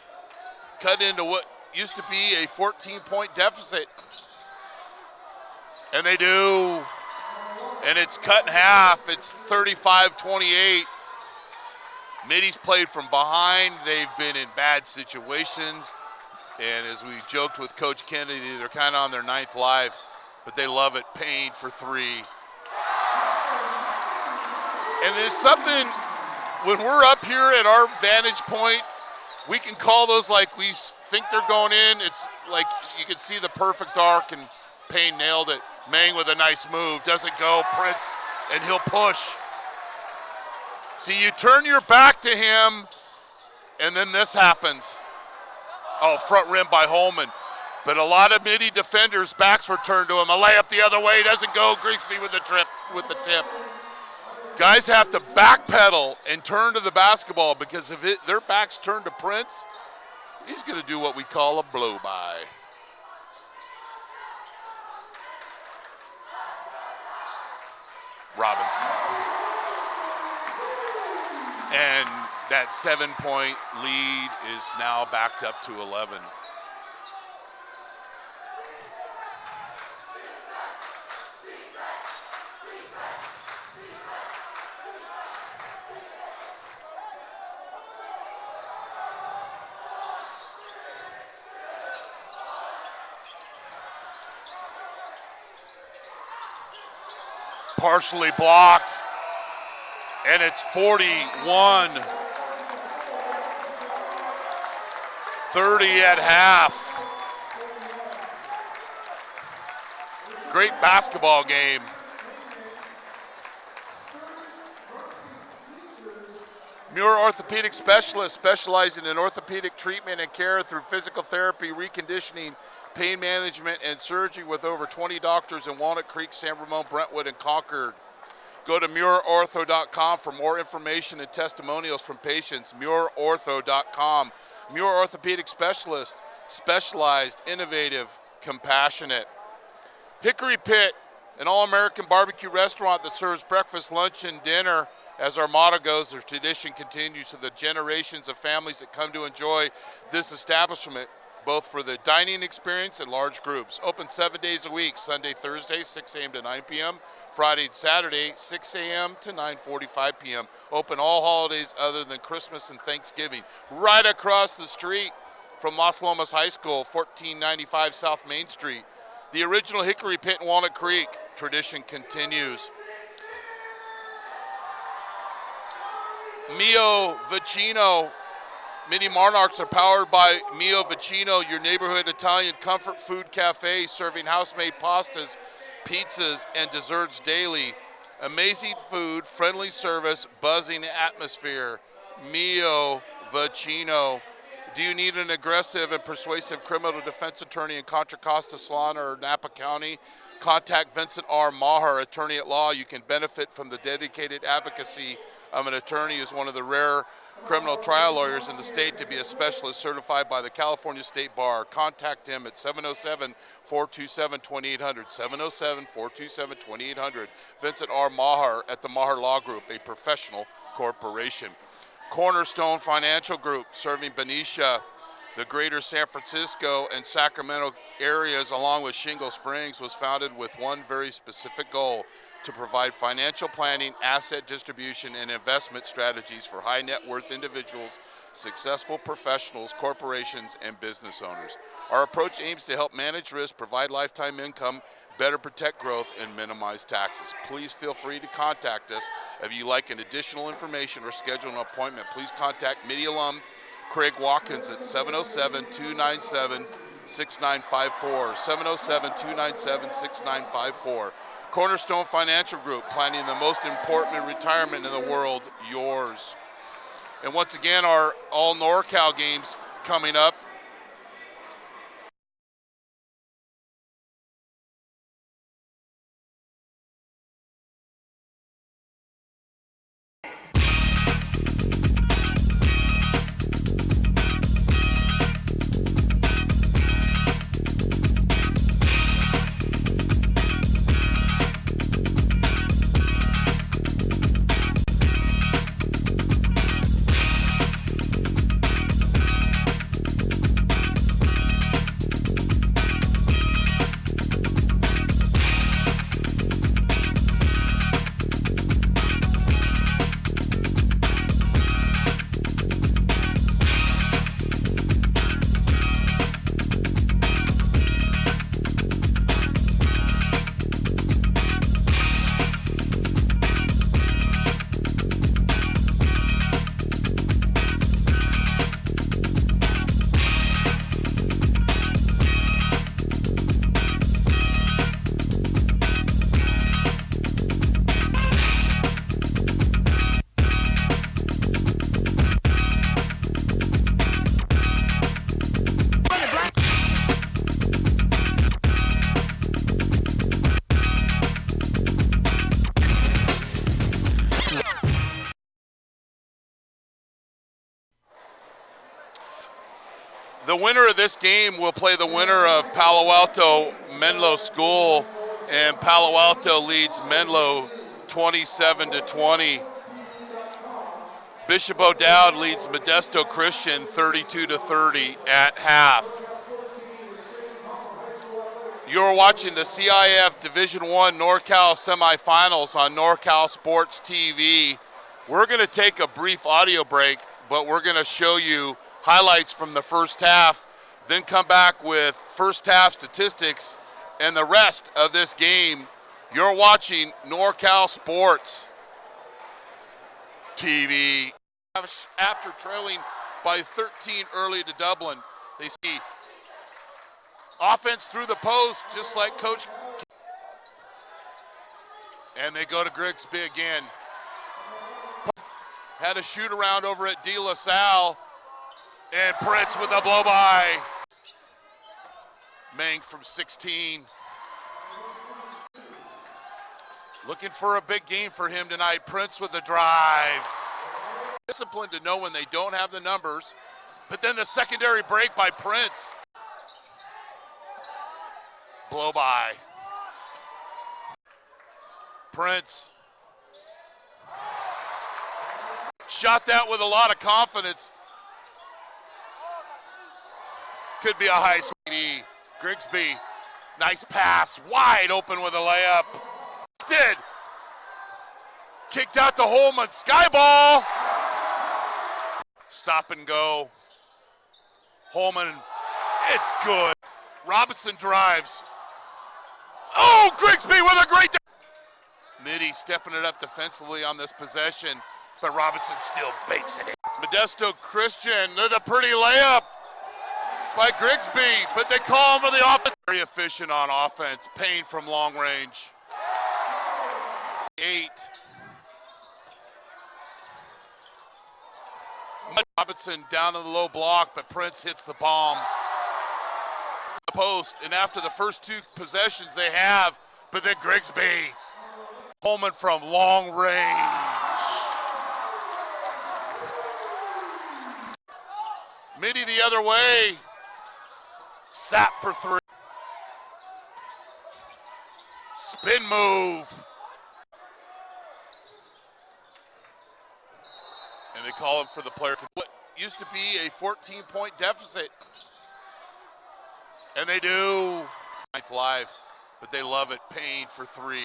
cut into what used to be a 14-point deficit, and they do, and it's cut in half. It's 35-28. Mitty's played from behind. They've been in bad situations. And as we joked with Coach Kennedy, they're kind of on their 9th life, but they love it. Payne for 3. And there's something, when we're up here at our vantage point, we can call those like we think they're going in. It's like you can see the perfect arc, and Payne nailed it. Mang with a nice move. Doesn't go. Prince, and he'll push. See, you turn your back to him, and then this happens. Oh, front rim by Holman. But a lot of Mitty defenders' backs were turned to him. A layup the other way, doesn't go. Grigsby with the tip. Guys have to backpedal and turn to the basketball, because if their back's turned to Prince, he's going to do what we call a blow-by. Robinson. And that 7-point lead is now backed up to 11. Partially blocked, and it's 41-30 at half. Great basketball game. Muir Orthopaedics specialist, specializing in orthopedic treatment and care through physical therapy, reconditioning, pain management, and surgery, with over 20 doctors in Walnut Creek, San Ramon, Brentwood, and Concord. Go to MuirOrtho.com for more information and testimonials from patients. MuirOrtho.com. Muir Orthopaedics Specialist, specialized, innovative, compassionate. Hick'ry Pit, an all-American barbecue restaurant that serves breakfast, lunch, and dinner. As our motto goes, the tradition continues to the generations of families that come to enjoy this establishment, both for the dining experience and large groups. Open 7 days a week, Sunday, Thursday, 6 a.m. to 9 p.m., Friday and Saturday, 6 a.m. to 9:45 p.m. Open all holidays other than Christmas and Thanksgiving. Right across the street from Las Lomas High School, 1495 South Main Street. The original Hick'ry Pit in Walnut Creek. Tradition continues. Mio Vicino. Mini Monarchs are powered by Mio Vicino, your neighborhood Italian comfort food cafe, serving house-made pastas, pizzas, and desserts daily. Amazing food, friendly service, buzzing atmosphere. Mio Vicino. Do you need an aggressive and persuasive criminal defense attorney in Contra Costa, Solana, or Napa County? Contact Vincent R. Maher, attorney at law. You can benefit from the dedicated advocacy of an attorney who's one of the rare criminal trial lawyers in the state to be a specialist certified by the California State Bar. Contact him at 707-427-2800, 707-427-2800. Vincent R. Maher at the Maher Law Group, a professional corporation. Cornerstone Financial Group, serving Benicia, the greater San Francisco and Sacramento areas, along with Shingle Springs, was founded with one very specific goal: to provide financial planning, asset distribution, and investment strategies for high net worth individuals, successful professionals, corporations, and business owners. Our approach aims to help manage risk, provide lifetime income, better protect growth, and minimize taxes. Please feel free to contact us. If you'd like an additional information or schedule an appointment, please contact Mitty alum Craig Watkins at 707-297-6954, 707-297-6954. Cornerstone Financial Group, planning the most important retirement in the world, yours. And once again, our all NorCal games coming up. The winner of this game will play the winner of Palo Alto Menlo School, and Palo Alto leads Menlo 27-20. Bishop O'Dowd leads Modesto Christian 32-30 at half. You're watching the CIF Division I NorCal semifinals on NorCal Sports TV. We're going to take a brief audio break, but we're going to show you highlights from the first half, then come back with first half statistics and the rest of this game. You're watching NorCal Sports TV. After trailing by 13 early to Dublin, they see offense through the post, just like Coach. And they go to Grigsby again. Had a shoot around over at De La Salle. And Prince with a blow by. Mang from 16. Looking for a big game for him tonight. Prince with a drive. Disciplined to know when they don't have the numbers But then the secondary break by Prince. Blow by. Prince. Shot that with a lot of confidence. Could be a high speed. Grigsby. Nice pass. Wide open with a layup. Did. Kicked out to Holman. Sky ball. Stop and go. Holman. It's good. Robinson drives. Oh, Grigsby with a great. Mitty stepping it up defensively on this possession, but Robinson still bakes it in. Modesto Christian, the pretty layup by Grigsby, but they call him for the offense. Very efficient on offense. Payne from long range. 8. Robinson down in the low block, but Prince hits the bomb. The post, and after the first 2 possessions they have, but then Grigsby. Holman from long range. Mitty the other way. Sap for 3. Spin move. And they call him for the player. What used to be a 14-point deficit. And they do. 9th live, but they love it. Payne for 3.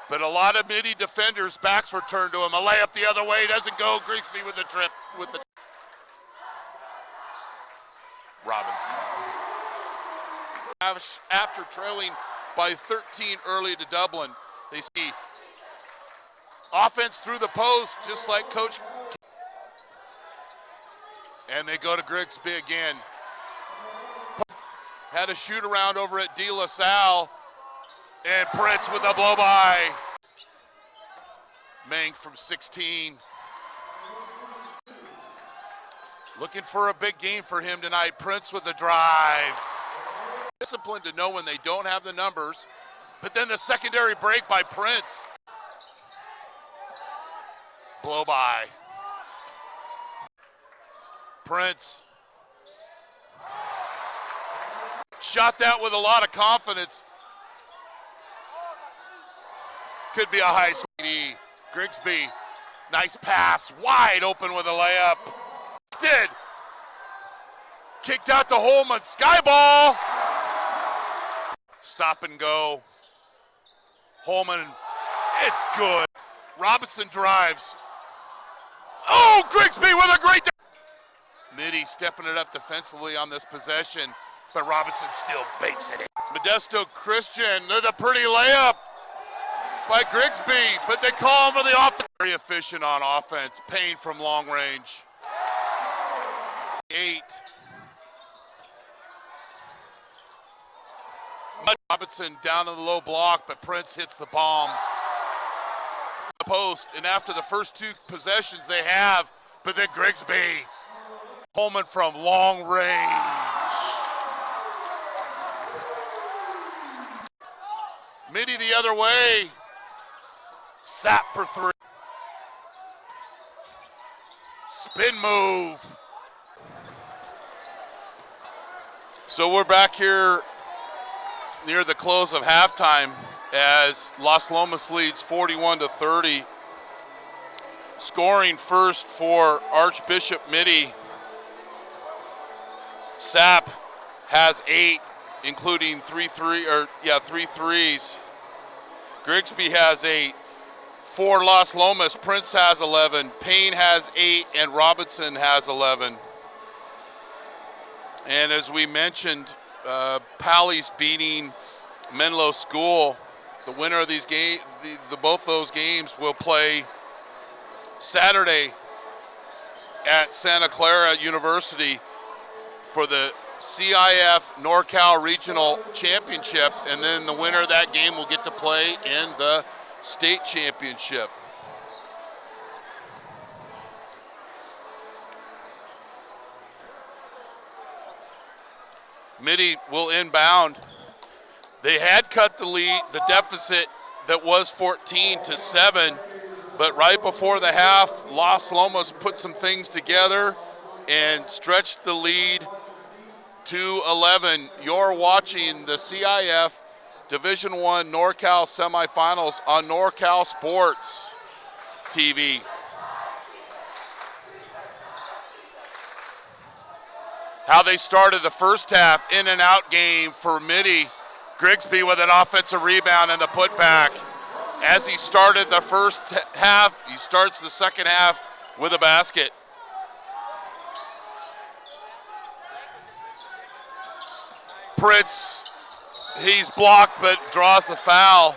But a lot of Mitty defenders' backs were turned to him. A layup the other way doesn't go. Grigsby with the trip. With the Robinson. After trailing by 13 early to Dublin, they see offense through the post, just like Coach. And they go to Grigsby again. Had a shoot around over at De La Salle. And Prince with a blow by. Mang from 16. Looking for a big game for him tonight. Prince with a drive. Disciplined to know when they don't have the numbers. But then the secondary break by Prince. Blow by. Prince. Shot that with a lot of confidence. Could be a high speed. Grigsby, nice pass, wide open with a layup. Did. Kicked out to Holman, sky ball. Stop and go. Holman, it's good. Robinson drives. Oh, Grigsby with a great. Mitty stepping it up defensively on this possession, but Robinson still bakes it in. Modesto Christian, the pretty layup by Grigsby, but they call him for the offense. Very efficient on offense. Payne from long range. 8. Robinson down in the low block, but Prince hits the bomb. The post, and after the first 2 possessions they have, but then Grigsby. Holman from long range. Mitty the other way. Sap for 3. Spin move. So we're back here near the close of halftime as Las Lomas leads 41-30. Scoring first for Archbishop Mitty. Sap has 8, including 3 threes. Grigsby has 8. For Las Lomas, Prince has 11, Payne has 8, and Robinson has 11. And as we mentioned, Pally's beating Menlo School. The winner of these games, both those games, will play Saturday at Santa Clara University for the CIF NorCal Regional Championship, and then the winner of that game will get to play in the state championship. Mitty will inbound. They had cut the lead, the deficit that was 14 to 7, But right before the half, Las Lomas put some things together and stretched the lead to 11. You're watching the CIF Division I NorCal semifinals on NorCal Sports TV. How they started the first half, in and out game for Mitty. Grigsby with an offensive rebound and the putback. As he started the first half, he starts the second half with a basket. Prince, he's blocked but draws the foul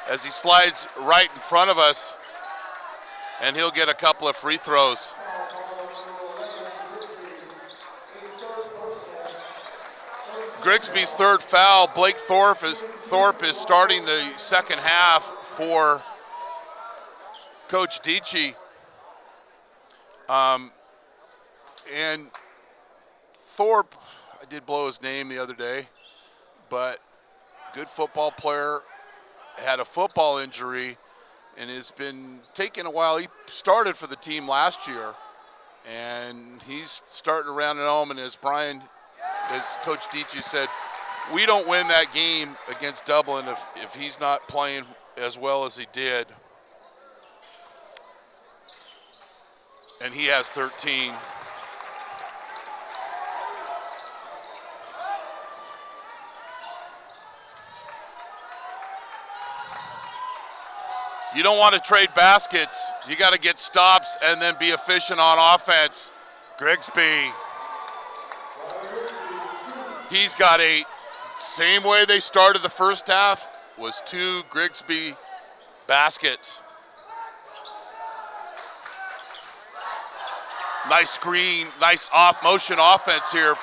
as he slides right in front of us, and he'll get a couple of free throws. Grigsby's third foul. Blake Thorpe is starting the second half for Coach Dietschy. And Thorpe, I did blow his name the other day, but good football player, had a football injury and has been taking a while. He started for the team last year, and he's starting around at home. And as Coach Dietschy said, we don't win that game against Dublin if he's not playing as well as he did. And he has 13. You don't want to trade baskets. You got to get stops and then be efficient on offense. Grigsby. He's got 8. Same way they started the first half was 2 Grigsby baskets. Nice screen, nice motion offense here.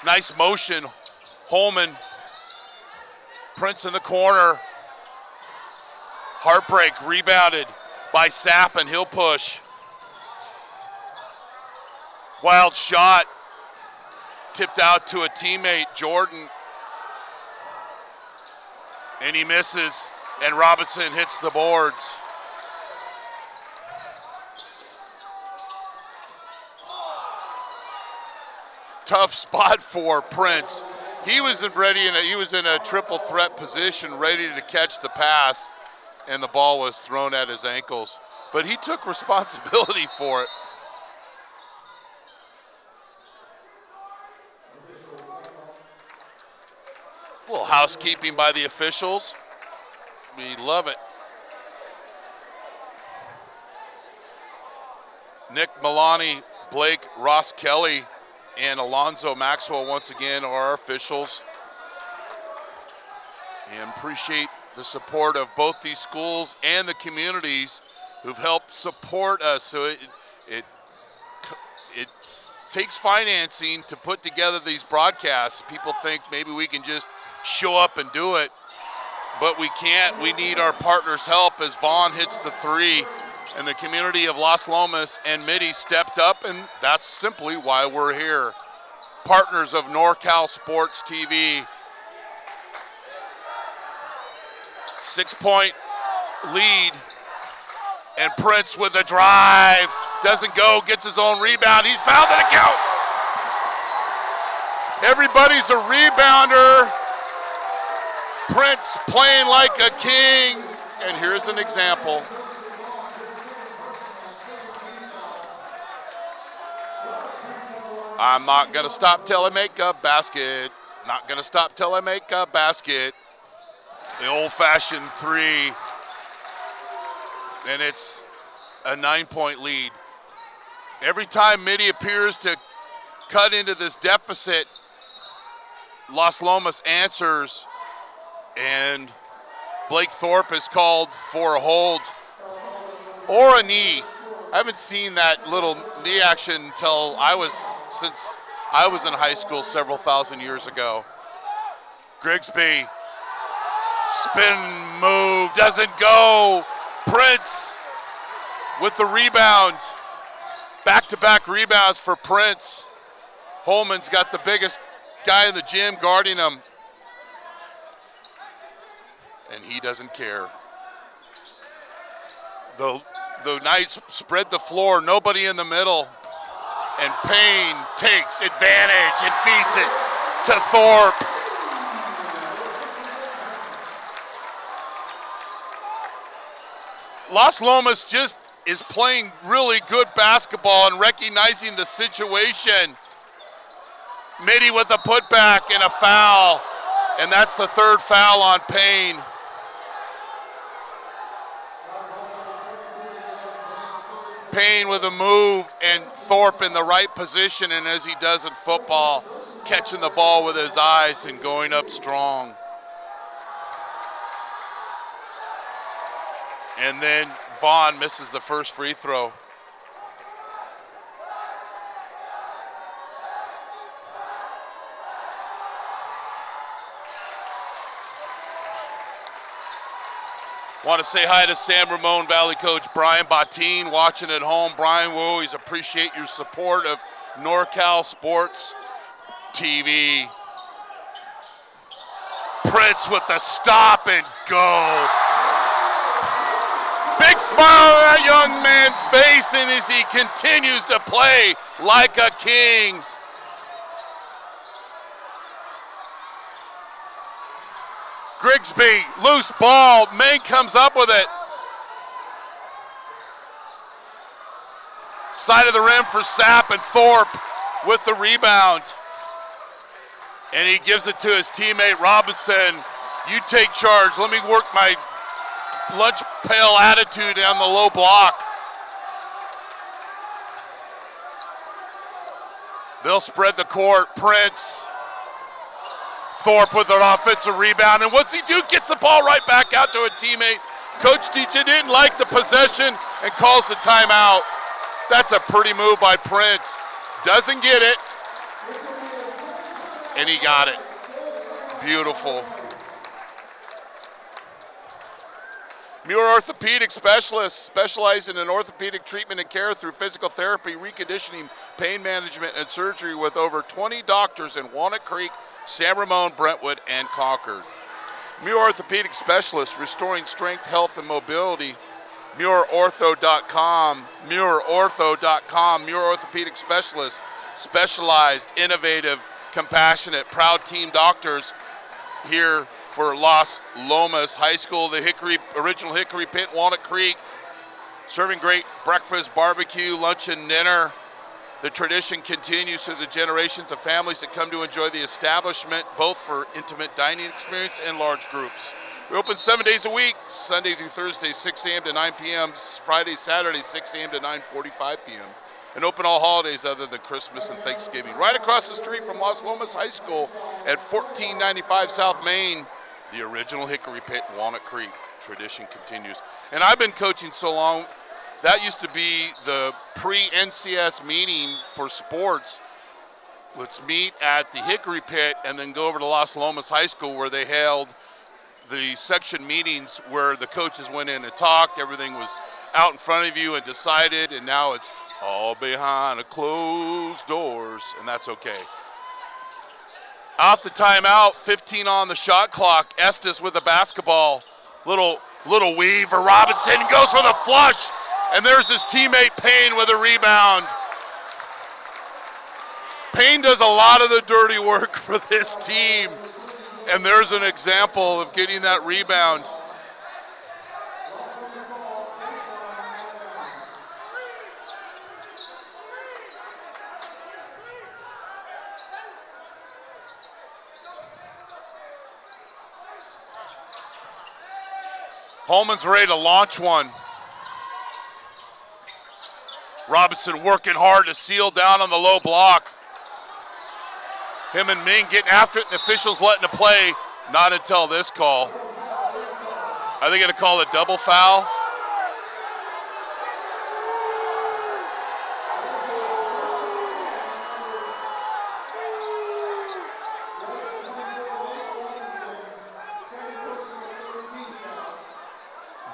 Nice motion. Holman. Prince in the corner. Heartbreak, rebounded by Sapp, and he'll push. Wild shot. Tipped out to a teammate, Jordan. And he misses, and Robinson hits the boards. Tough spot for Prince. He was in a triple threat position, ready to catch the pass, and the ball was thrown at his ankles. But he took responsibility for it. A little housekeeping by the officials. We love it. Nick Milani, Blake, Ross Kelly, and Alonzo Maxwell once again are our officials. And appreciate the support of both these schools and the communities who've helped support us. So it takes financing to put together these broadcasts. People think maybe we can just show up and do it, but we can't. We need our partners' help as Vaughn hits the 3, and the community of Las Lomas and Mitty stepped up, and that's simply why we're here. Partners of NorCal Sports TV. 6-point lead, and Prince with a drive. Doesn't go, gets his own rebound. He's fouled, and it counts. Everybody's a rebounder. Prince playing like a king, and here's an example. I'm not going to stop till I make a basket. Not going to stop till I make a basket. The old-fashioned 3, and it's a 9-point lead. Every time Mitty appears to cut into this deficit, Las Lomas answers, and Blake Thorpe is called for a hold or a knee. I haven't seen that little knee action since I was in high school several thousand years ago. Grigsby, spin move, doesn't go. Prince with the rebound. Back-to-back rebounds for Prince. Holman's got the biggest guy in the gym guarding him, and he doesn't care. The The Knights spread the floor, nobody in the middle. And Payne takes advantage and feeds it to Thorpe. Las Lomas just is playing really good basketball and recognizing the situation. Mitty with a putback and a foul. And that's the third foul on Payne. Payne with a move and Thorpe in the right position, and as he does in football, catching the ball with his eyes and going up strong. And then Vaughn misses the first free throw. Want to say hi to San Ramon Valley coach Brian Bottine watching at home. Brian, we always appreciate your support of NorCal Sports TV. Prince with the stop and go. Big smile on that young man's face, and as he continues to play like a king. Grigsby, loose ball. Maine comes up with it. Side of the rim for Sapp, and Thorpe with the rebound. And he gives it to his teammate Robinson. You take charge. Let me work my lunch pail attitude on the low block. They'll spread the court. Prince. Thorpe with an offensive rebound, and what's he do? Gets the ball right back out to a teammate. Coach DJ didn't like the possession and calls the timeout. That's a pretty move by Prince. Doesn't get it, and he got it. Beautiful. Muir Orthopaedics specialists specializing in orthopedic treatment and care through physical therapy, reconditioning, pain management, and surgery with over 20 doctors in Walnut Creek, San Ramon, Brentwood, and Concord. Muir Orthopedic Specialists, restoring strength, health, and mobility. MuirOrtho.com. MuirOrtho.com. Muir Orthopedic Specialists, specialized, innovative, compassionate, proud team doctors here for Las Lomas High School, the original Hick'ry Pit, Walnut Creek, serving great breakfast, barbecue, lunch, and dinner. The tradition continues through the generations of families that come to enjoy the establishment, both for intimate dining experience and large groups. We open 7 days a week, Sunday through Thursday, 6 a.m. to 9 p.m., Friday, Saturday, 6 a.m. to 9:45 p.m., and open all holidays other than Christmas and Thanksgiving. Right across the street from Las Lomas High School at 1495 South Main, the original Hick'ry Pit, Walnut Creek. Tradition continues. And I've been coaching so long, that used to be the pre-NCS meeting for sports. Let's meet at the Hick'ry Pit and then go over to Las Lomas High School where they held the section meetings where the coaches went in and talked. Everything was out in front of you and decided, and now it's all behind closed doors, and that's okay. Out the timeout, 15 on the shot clock. Estes with the basketball. Little weave for Robinson, goes for the flush. And there's his teammate Payne with a rebound. Payne does a lot of the dirty work for this team. And there's an example of getting that rebound. Holman's ready to launch one. Robinson working hard to seal down on the low block. Him and Ming getting after it, and the officials letting it play. Not until this call. Are they going to call a double foul?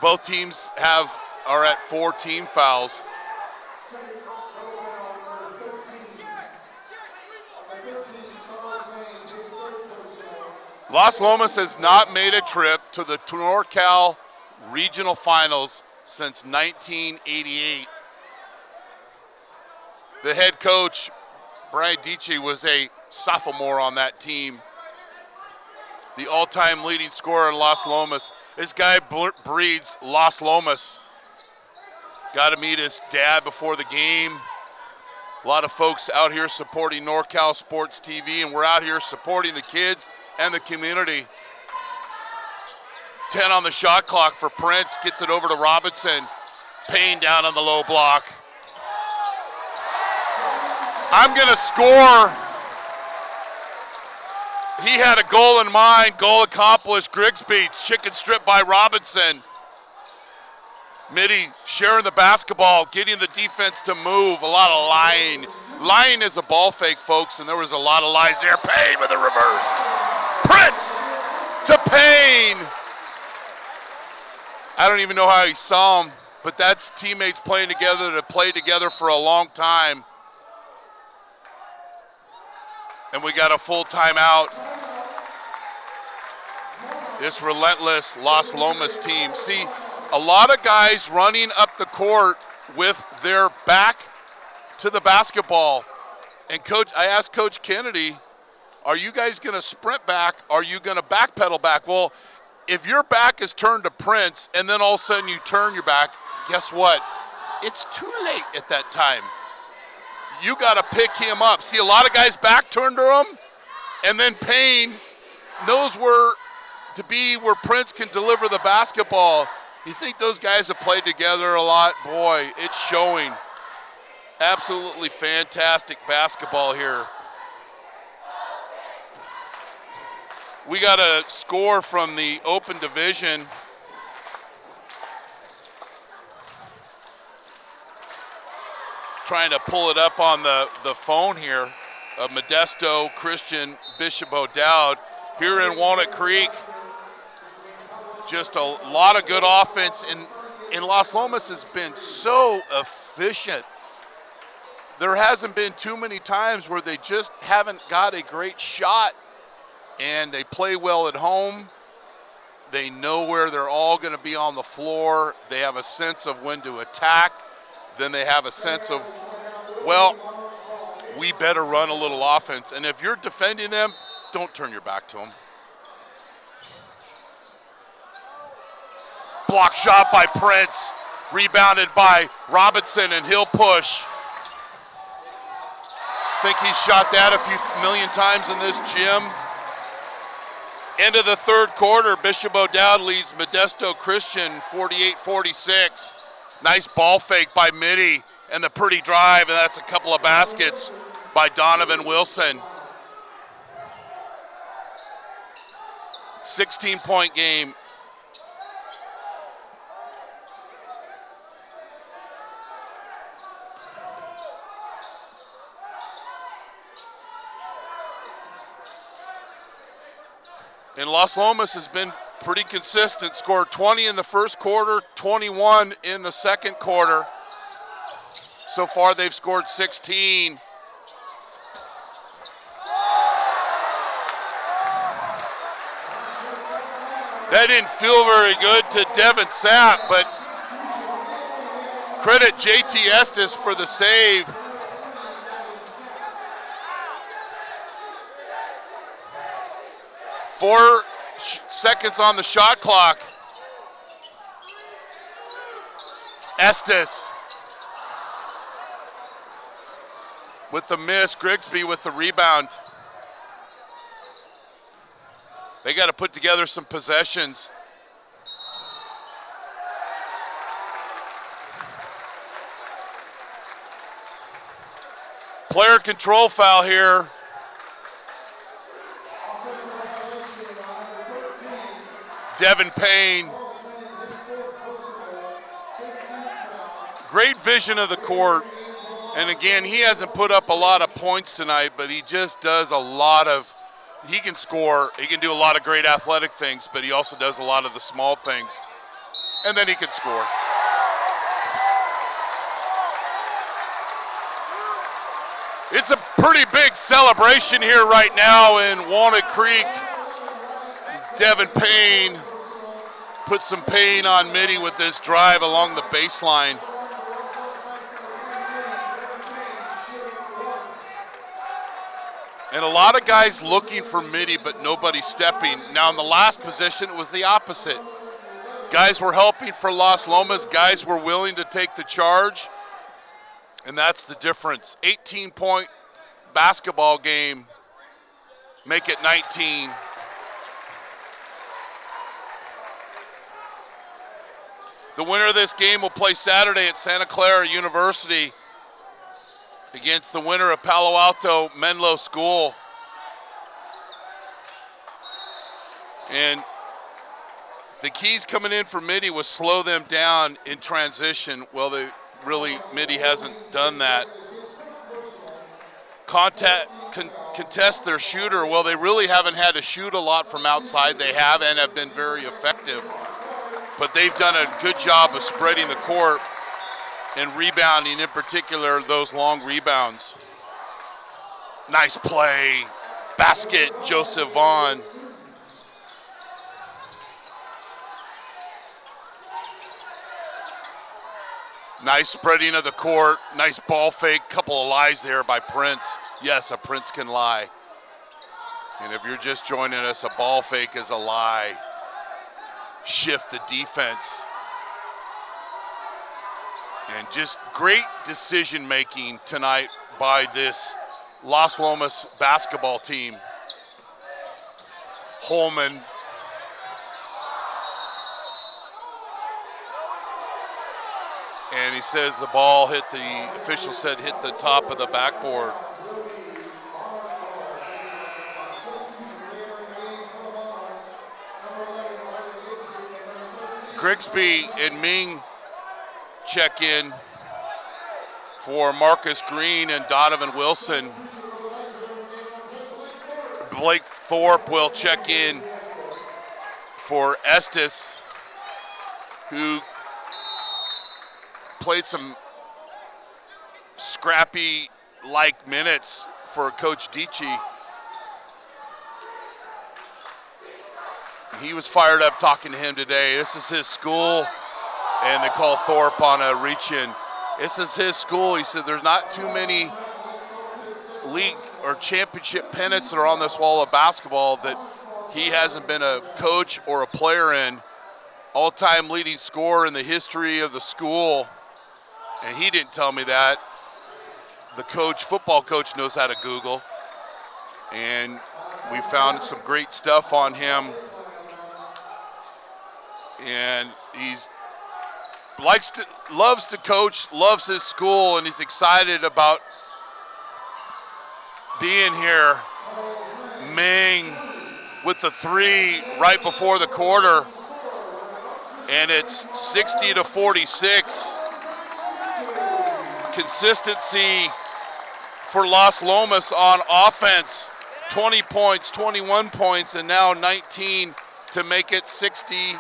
Both teams are at 4 team fouls. Las Lomas has not made a trip to the NorCal Regional Finals since 1988. The head coach, Brian Dice, was a sophomore on that team. The all-time leading scorer in Las Lomas. This guy breeds Las Lomas. Got to meet his dad before the game. A lot of folks out here supporting NorCal Sports TV, and we're out here supporting the kids and the community. 10 on the shot clock for Prince. Gets it over to Robinson. Payne down on the low block. I'm going to score. He had a goal in mind. Goal accomplished. Grigsby, chicken strip by Robinson. Mitty sharing the basketball, getting the defense to move. A lot of lying. Lying is a ball fake, folks, and there was a lot of lies there. Payne with a reverse. Prince to Payne. I don't even know how he saw him, but that's teammates playing together that have played together for a long time. And we got a full timeout. This relentless Las Lomas team. See, a lot of guys running up the court with their back to the basketball. And Coach, I asked Coach Kennedy, are you guys going to sprint back? Are you going to backpedal back? Well, if your back is turned to Prince and then all of a sudden you turn your back, guess what? It's too late at that time. You got to pick him up. See, a lot of guys back turned to him, and then Payne knows where to be where Prince can deliver the basketball. You think those guys have played together a lot? Boy, it's showing. Absolutely fantastic basketball here. We got a score from the open division. Trying to pull it up on the phone here. Modesto Christian Bishop O'Dowd here in Walnut Creek. Just a lot of good offense, and Las Lomas has been so efficient. There hasn't been too many times where they just haven't got a great shot, and they play well at home. They know where they're all going to be on the floor. They have a sense of when to attack. Then they have a sense of, well, we better run a little offense. And if you're defending them, don't turn your back to them. Block shot by Prince, rebounded by Robinson, and he'll push. Think he's shot that a few million times in this gym. End of the third quarter, Bishop O'Dowd leads Modesto Christian 48-46. Nice ball fake by Mitty and the pretty drive, and that's a couple of baskets by Donovan Wilson. 16-point game. And Las Lomas has been pretty consistent. Scored 20 in the first quarter, 21 in the second quarter. So far they've scored 16. That didn't feel very good to Devin Sapp, but credit JT Estes for the save. Four seconds on the shot clock. Estes with the miss. Grigsby with the rebound. They got to put together some possessions. Player control foul here. Devin Payne. Great vision of the court. And again, he hasn't put up a lot of points tonight, but he just does a lot of, he can score, he can do a lot of great athletic things, but he also does a lot of the small things. And then he can score. It's a pretty big celebration here right now in Walnut Creek. Devin Payne put some pain on Mitty with this drive along the baseline. And a lot of guys looking for Mitty, but nobody stepping. Now in the last possession, it was the opposite. Guys were helping for Las Lomas. Guys were willing to take the charge. And that's the difference. 18-point basketball game. Make it 19. The winner of this game will play Saturday at Santa Clara University against the winner of Palo Alto Menlo School. And the keys coming in for Mitty was slow them down in transition. Well, Mitty hasn't done that. Contest their shooter. Well, they really haven't had to shoot a lot from outside. They have and have been very effective. But they've done a good job of spreading the court and rebounding, in particular, those long rebounds. Nice play. Basket, Joseph Vaughn. Nice spreading of the court. Nice ball fake. Couple of lies there by Prince. Yes, a Prince can lie. And if you're just joining us, a ball fake is a lie. Shift the defense. And just great decision making tonight by this Las Lomas basketball team. Holman. And he says the ball hit the official said hit the top of the backboard. Grigsby and Ming check in for Marcus Green and Donovan Wilson. Blake Thorpe will check in for Estes, who played some scrappy-like minutes for Coach Dichi. He was fired up talking to him today. This is his school, and they call Thorpe on a reach-in. This is his school. He said there's not too many league or championship pennants that are on this wall of basketball that he hasn't been a coach or a player in. All-time leading scorer in the history of the school. And he didn't tell me that. The football coach knows how to Google. And we found some great stuff on him. And he's loves to coach, loves his school, and he's excited about being here. Ming with the three right before the quarter. And it's 60-46. Consistency for Las Lomas on offense. 20 points, 21 points, and now 19 to make it 60-46.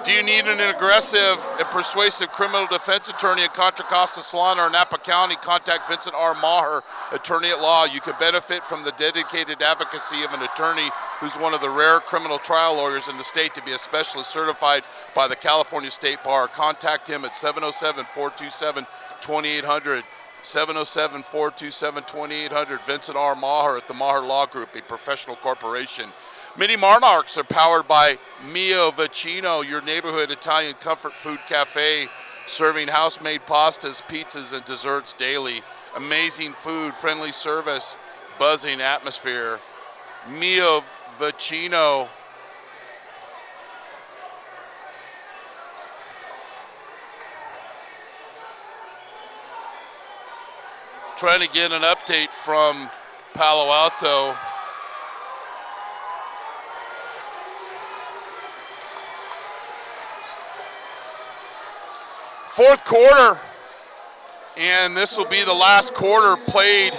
Do you need an aggressive and persuasive criminal defense attorney in Contra Costa Salina or Napa County? Contact Vincent R. Maher, attorney at law. You can benefit from the dedicated advocacy of an attorney who's one of the rare criminal trial lawyers in the state to be a specialist certified by the California State Bar. Contact him at 707-427-2800. 707-427-2800. Vincent R. Maher at the Maher Law Group, a professional corporation. Mini Monarchs are powered by Mio Vicino, your neighborhood Italian comfort food cafe, serving house-made pastas, pizzas, and desserts daily. Amazing food, friendly service, buzzing atmosphere. Mio Vicino. Trying to get an update from Palo Alto. Fourth quarter, and this will be the last quarter played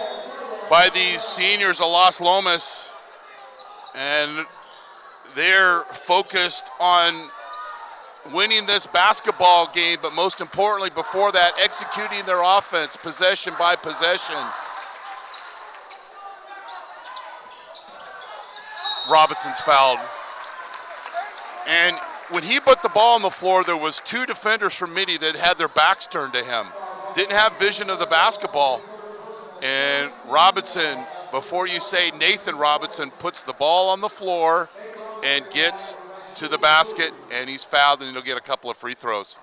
by these seniors of Las Lomas, and they're focused on winning this basketball game, but most importantly before that, executing their offense possession by possession. Robinson's fouled. And when he put the ball on the floor, there was 2 defenders from Mitty that had their backs turned to him. Didn't have vision of the basketball. And Robinson, before you say Nathan Robinson, puts the ball on the floor and gets to the basket, and he's fouled, and he'll get a couple of free throws.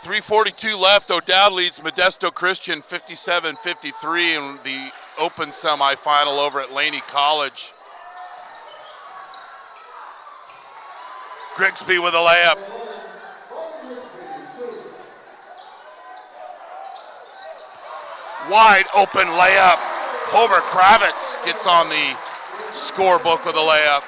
.342 left. O'Dowd leads Modesto Christian 57-53 in the open semifinal over at Laney College. Grigsby with a layup. Wide open layup. Homer Kravitz gets on the scorebook with a layup.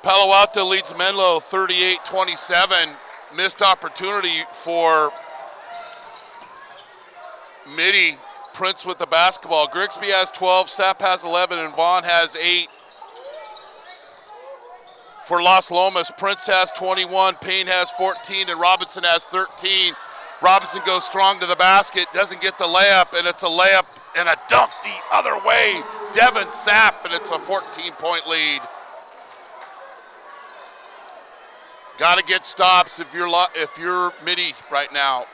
Palo Alto leads Menlo 38-27. Missed opportunity for Mitty. Prince with the basketball. Grigsby has 12, Sapp has 11, and Vaughn has 8. For Las Lomas, Prince has 21, Payne has 14, and Robinson has 13. Robinson goes strong to the basket, doesn't get the layup, and it's a layup and a dunk the other way. Devin Sapp, and it's a 14-point lead. Got to get stops if you're Mitty right now.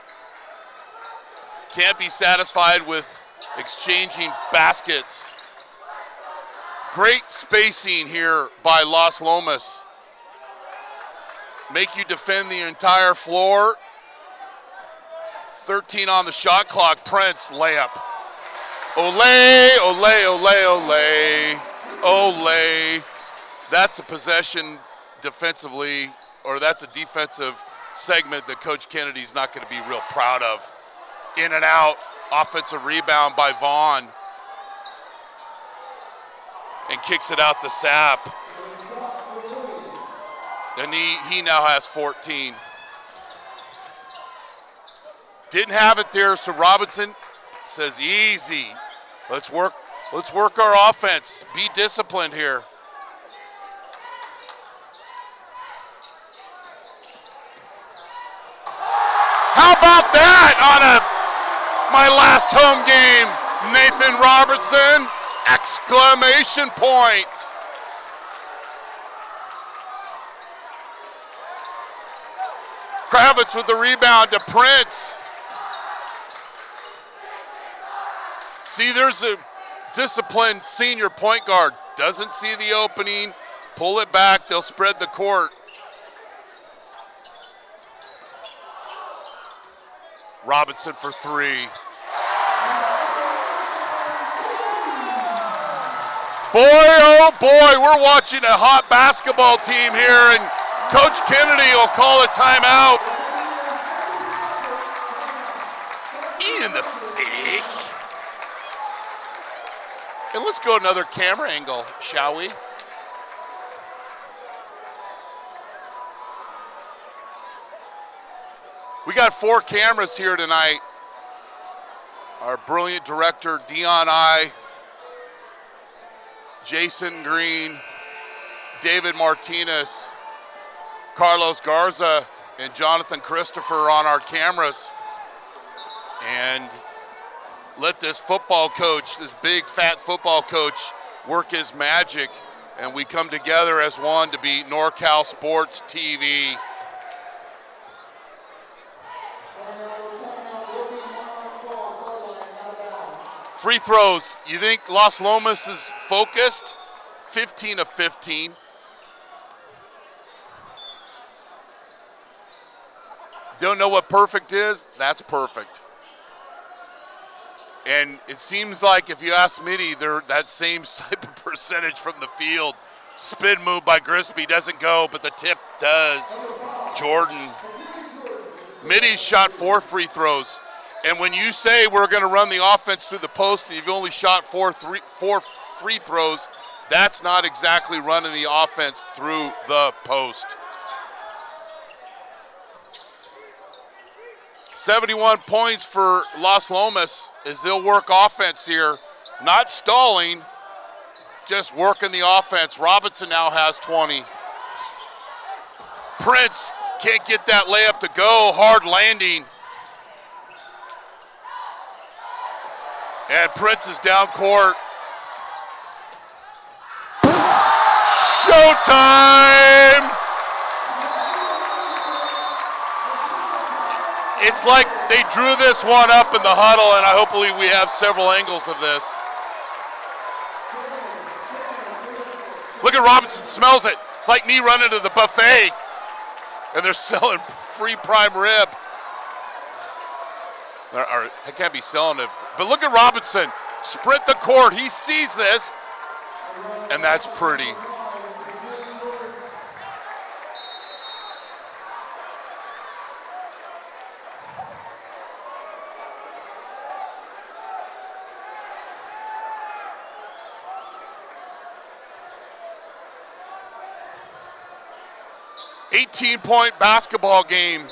Can't be satisfied with exchanging baskets. Great spacing here by Las Lomas. Make you defend the entire floor. 13 on the shot clock. Prince, layup. Olay, olay, olay, olay, olay. That's a possession defensively, or that's a defensive segment that Coach Kennedy's not going to be real proud of. In and out, offensive rebound by Vaughn. And kicks it out to Sapp. And he now has 14. Didn't have it there, so Robinson says, easy. Let's work our offense. Be disciplined here. How about that on my last home game? Nathan Robertson, exclamation point. Kravitz with the rebound to Prince. See, there's a disciplined senior point guard. Doesn't see the opening. Pull it back. They'll spread the court. Robinson for 3. Boy, oh boy, we're watching a hot basketball team here, and Coach Kennedy will call a timeout. In the fish. And let's go another camera angle, shall we? We got 4 cameras here tonight. Our brilliant director, Dion I, Jason Green, David Martinez, Carlos Garza, and Jonathan Christopher on our cameras. And let this football coach, this big fat football coach, work his magic. And we come together as one to be NorCal Sports TV. Free throws. You think Las Lomas is focused? 15 of 15. Don't know what perfect is? That's perfect. And it seems like if you ask Mitty, they're that same type of percentage from the field. Spin move by Grigsby doesn't go, but the tip does. Jordan. Mitty shot 4 free throws. And when you say we're going to run the offense through the post and you've only shot 4 free throws, that's not exactly running the offense through the post. 71 points for Las Lomas as they'll work offense here. Not stalling, just working the offense. Robinson now has 20. Prince can't get that layup to go. Hard landing. And Prince is down court. Showtime! It's like they drew this one up in the huddle, and I hopefully we have several angles of this. Look at Robinson, smells it. It's like me running to the buffet, and they're selling free prime rib. I can't be selling it, but look at Robinson, sprint the court. He sees this, and that's pretty. .8 basketball game.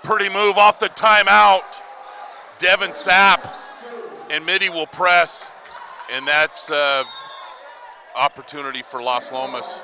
Pretty move off the timeout. Devin Sapp and Mitty will press, and that's opportunity for Las Lomas.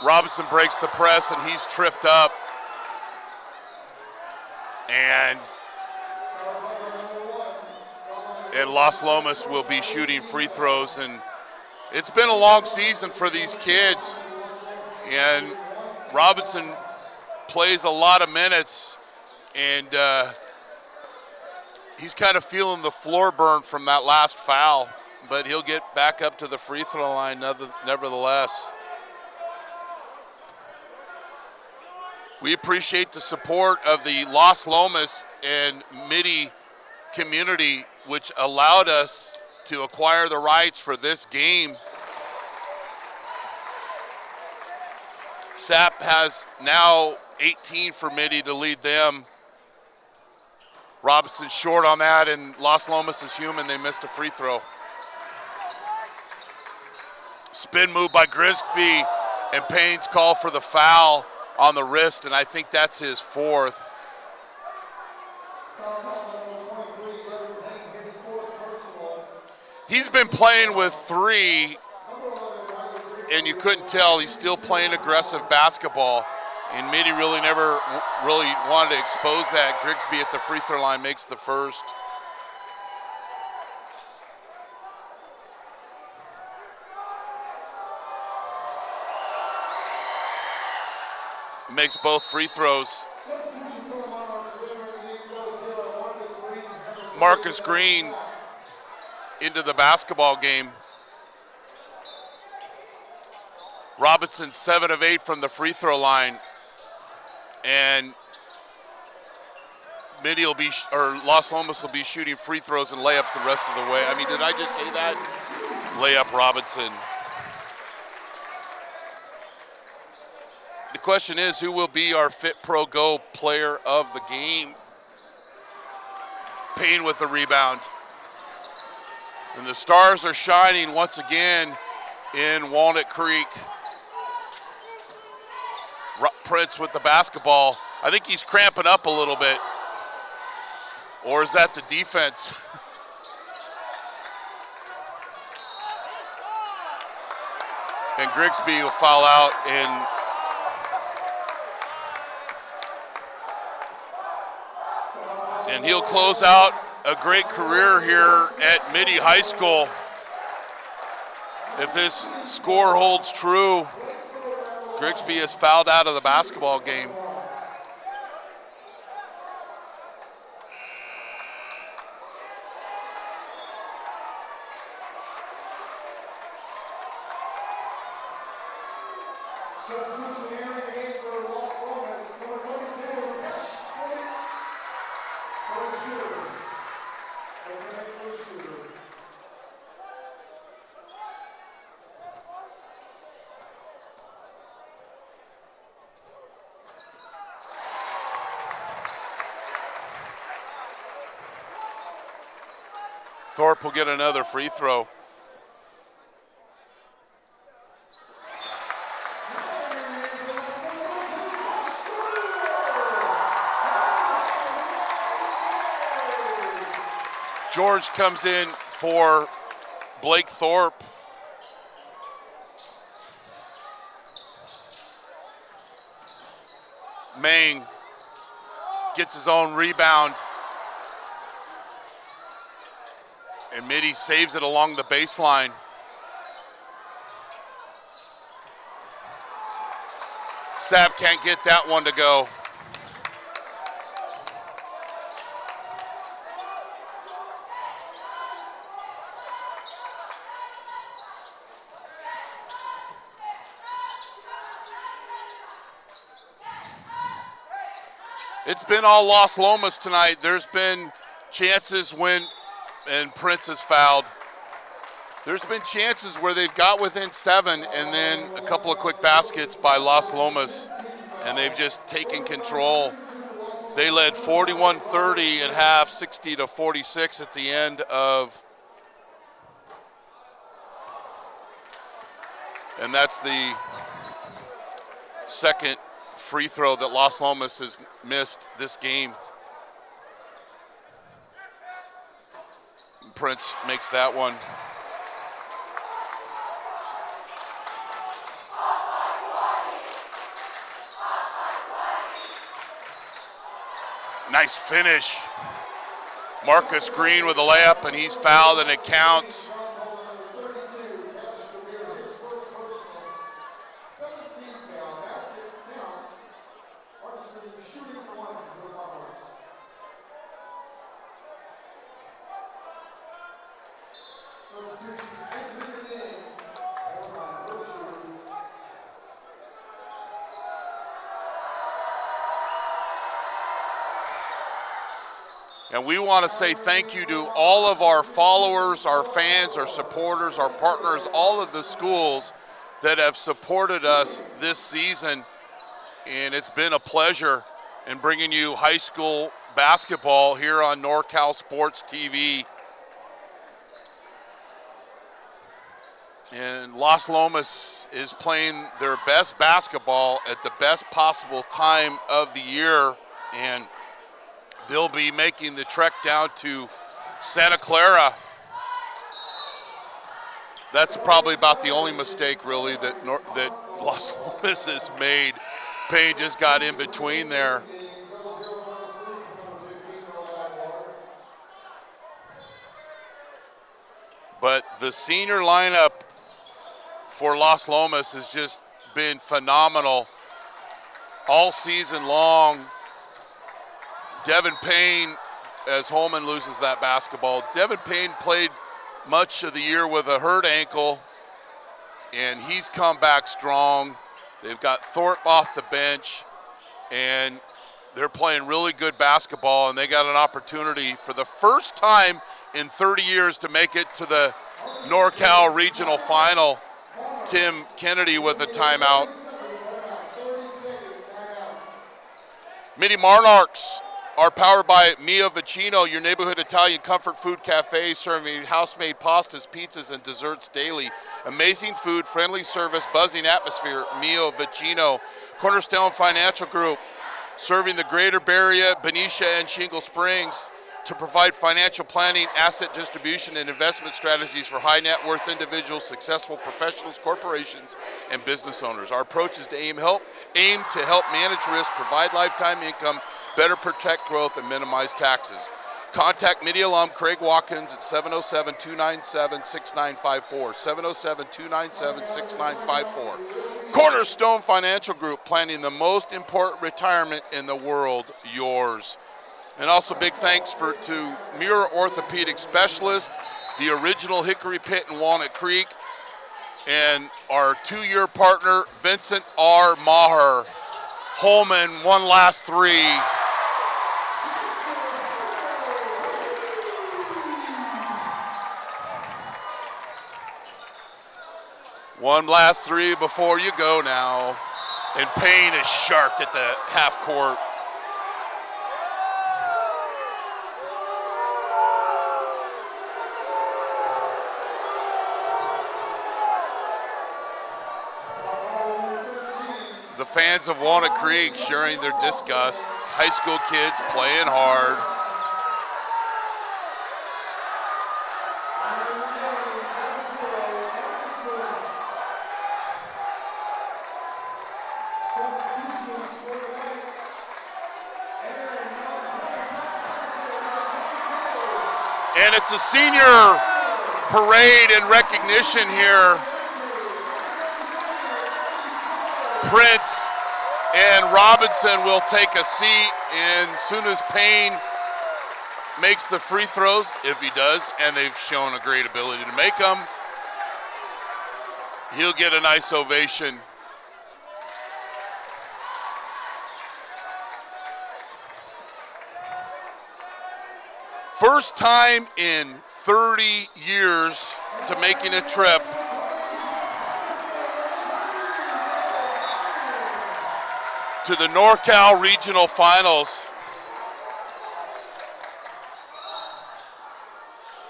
Robinson breaks the press and he's tripped up. And Las Lomas will be shooting free throws. And it's been a long season for these kids. And Robinson plays a lot of minutes. And he's kind of feeling the floor burn from that last foul. But he'll get back up to the free throw line nevertheless. We appreciate the support of the Las Lomas and Mitty community, which allowed us to acquire the rights for this game. Sapp has now 18 for Mitty to lead them. Robinson short on that, and Las Lomas is human. They missed a free throw. Spin move by Grigsby, and Payne's call for the foul on the wrist, and I think that's his fourth. He's been playing with three, and you couldn't tell. He's still playing aggressive basketball, and Mitty really never really wanted to expose that. Grigsby at the free throw line makes the first. Makes both free throws. Marcus Green into the basketball game. Robinson 7 of 8 from the free throw line, and Mitty will be, or Las Lomas will be shooting free throws and layups the rest of the way. I mean, did I just say that? Layup Robinson. The question is, who will be our Fit Pro Go player of the game? Payne with the rebound. And the stars are shining once again in Walnut Creek. Prince with the basketball. I think he's cramping up a little bit. Or is that the defense? And Grigsby will foul out, and he'll close out a great career here at Mitty High School. If this score holds true, Grigsby is fouled out of the basketball game. Thorpe will get another free throw. George comes in for Blake Thorpe. Main gets his own rebound. And Mitty saves it along the baseline. Sapp can't get that one to go. It's been all Los Lomas tonight. There's been chances when, and Prince has fouled. There's been chances where they've got within 7 and then a couple of quick baskets by Los Lomas, and they've just taken control. They led 41-30 at half, 60-46 at the end of, and that's the second free throw that Los Lomas has missed this game. Prince makes that one. Nice finish. Marcus Green with a layup, and he's fouled, and it counts. And we want to say thank you to all of our followers, our fans, our supporters, our partners, all of the schools that have supported us this season. And it's been a pleasure in bringing you high school basketball here on NorCal Sports TV. And Los Lomas is playing their best basketball at the best possible time of the year, and they'll be making the trek down to Santa Clara. That's probably about the only mistake, really, that Los Lomas has made. Payne just got in between there. But the senior lineup for Los Lomas has just been phenomenal all season long. Devin Payne, as Holman loses that basketball, Devin Payne played much of the year with a hurt ankle, and he's come back strong. They've got Thorpe off the bench, and they're playing really good basketball, and they got an opportunity for the first time in 30 years to make it to the NorCal Regional Final. Tim Kennedy with a timeout. Mini Monarchs are powered by Mio Vicino, your neighborhood Italian comfort food cafe, serving house-made pastas, pizzas, and desserts daily. Amazing food, friendly service, buzzing atmosphere. Mio Vicino. Cornerstone Financial Group, serving the greater Berea, Benicia, and Shingle Springs to provide financial planning, asset distribution, and investment strategies for high net worth individuals, successful professionals, corporations, and business owners. Our approach is to aim to help manage risk, provide lifetime income, better protect growth, and minimize taxes. Contact Mitty alum Craig Watkins at 707-297-6954, 707-297-6954. Cornerstone Financial Group, planning the most important retirement in the world, yours. And also big thanks to Muir Orthopaedics Specialist, the original Hick'ry Pit in Walnut Creek, and our 2-year partner, Vincent R. Maher. Holman, one last 3. One last 3 before you go now. And Payne is sharked at the half court. The fans of Walnut Creek sharing their disgust. High school kids playing hard. And it's a senior parade and recognition here. Prince and Robinson will take a seat, and as soon as Payne makes the free throws, if he does, and they've shown a great ability to make them, he'll get a nice ovation. First time in 30 years to making a trip. To the NorCal Regional Finals.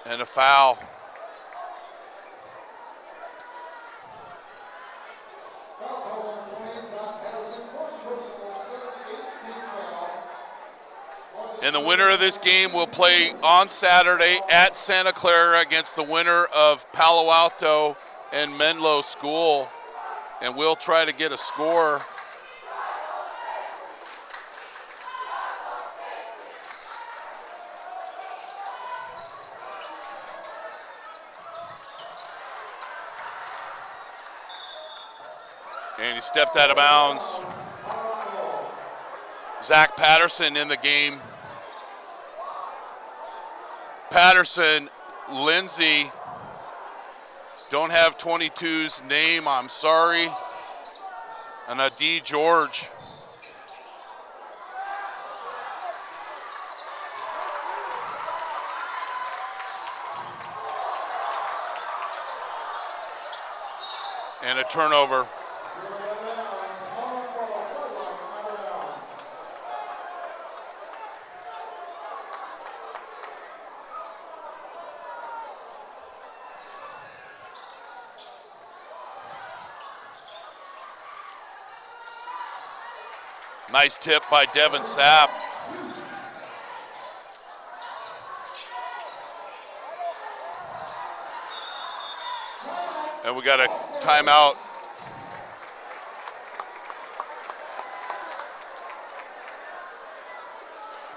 And a foul. And the winner of this game will play on Saturday at Santa Clara against the winner of Palo Alto and Menlo School. And we'll try to get a score. And he stepped out of bounds. Zach Patterson in the game. Patterson, Lindsay, don't have 22's name, I'm sorry. And D. George. And a turnover. Nice tip by Devin Sapp. And we got a timeout.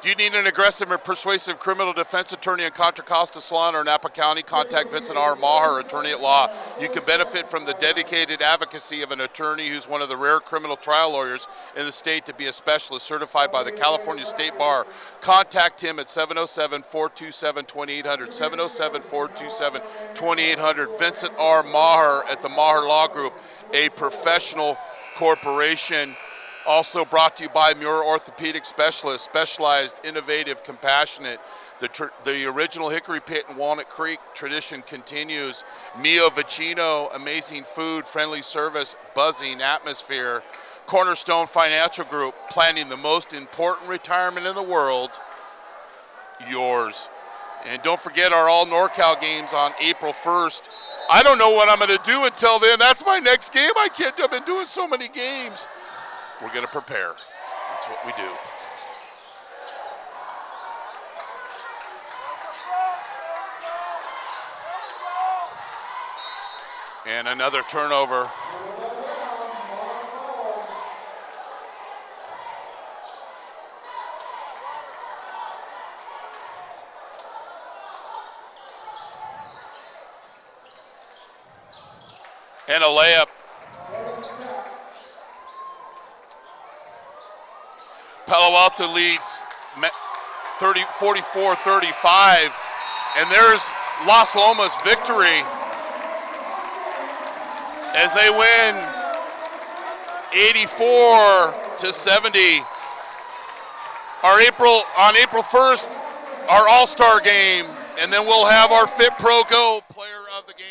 Do you need an aggressive and persuasive criminal defense attorney in Contra Costa Salon or Napa County? Contact Vincent R. Maher, attorney at law. You can benefit from the dedicated advocacy of an attorney who's one of the rare criminal trial lawyers in the state to be a specialist certified by the California State Bar. Contact him at 707-427-2800, 707-427-2800. Vincent R. Maher at the Maher Law Group, a professional corporation. Also brought to you by Muir Orthopaedics Specialists, specialized, innovative, compassionate. The original Hick'ry Pit in Walnut Creek tradition continues. Mio Vicino, amazing food, friendly service, buzzing atmosphere. Cornerstone Financial Group, planning the most important retirement in the world, yours. And don't forget our all NorCal games on April 1st. I don't know what I'm going to do until then. That's my next game. I've been doing so many games. We're going to prepare. That's what we do. And another turnover. And a layup. Palo Alto leads 44-35, and there's Las Lomas' victory. as they win 84-70. On April 1st, our All-Star game, and then we'll have our Fit Pro Go player of the game.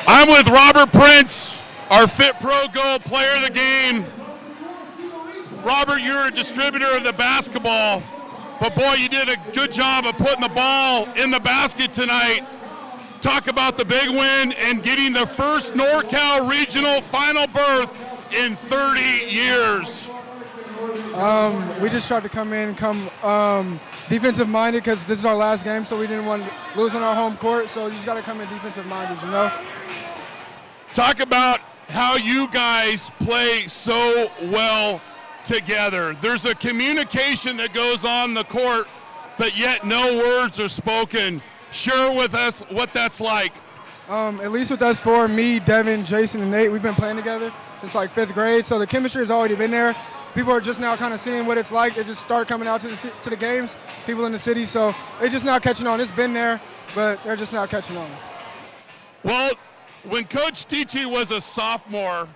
I'm with Robert Prince, our Fit Pro Go player of the game. Robert, you're a distributor of the basketball, but boy, you did a good job of putting the ball in the basket tonight. Talk about the big win and getting the first NorCal regional final berth in 30 years. We just tried to come defensive minded because this is our last game, so we didn't want to lose on our home court, so you just got to come in defensive minded, you know? Talk about how you guys play so well together. There's a communication that goes on the court, but yet no words are spoken. Share with us what that's like. At least with us four, me, Devin, Jason, and Nate, we've been playing together since like 5th grade, so the chemistry has already been there. People are just now kind of seeing what it's like. They just start coming out to the games, people in the city, so they're just now catching on. It's been there, but they're just now catching on. Well, when Coach Tichy was a sophomore,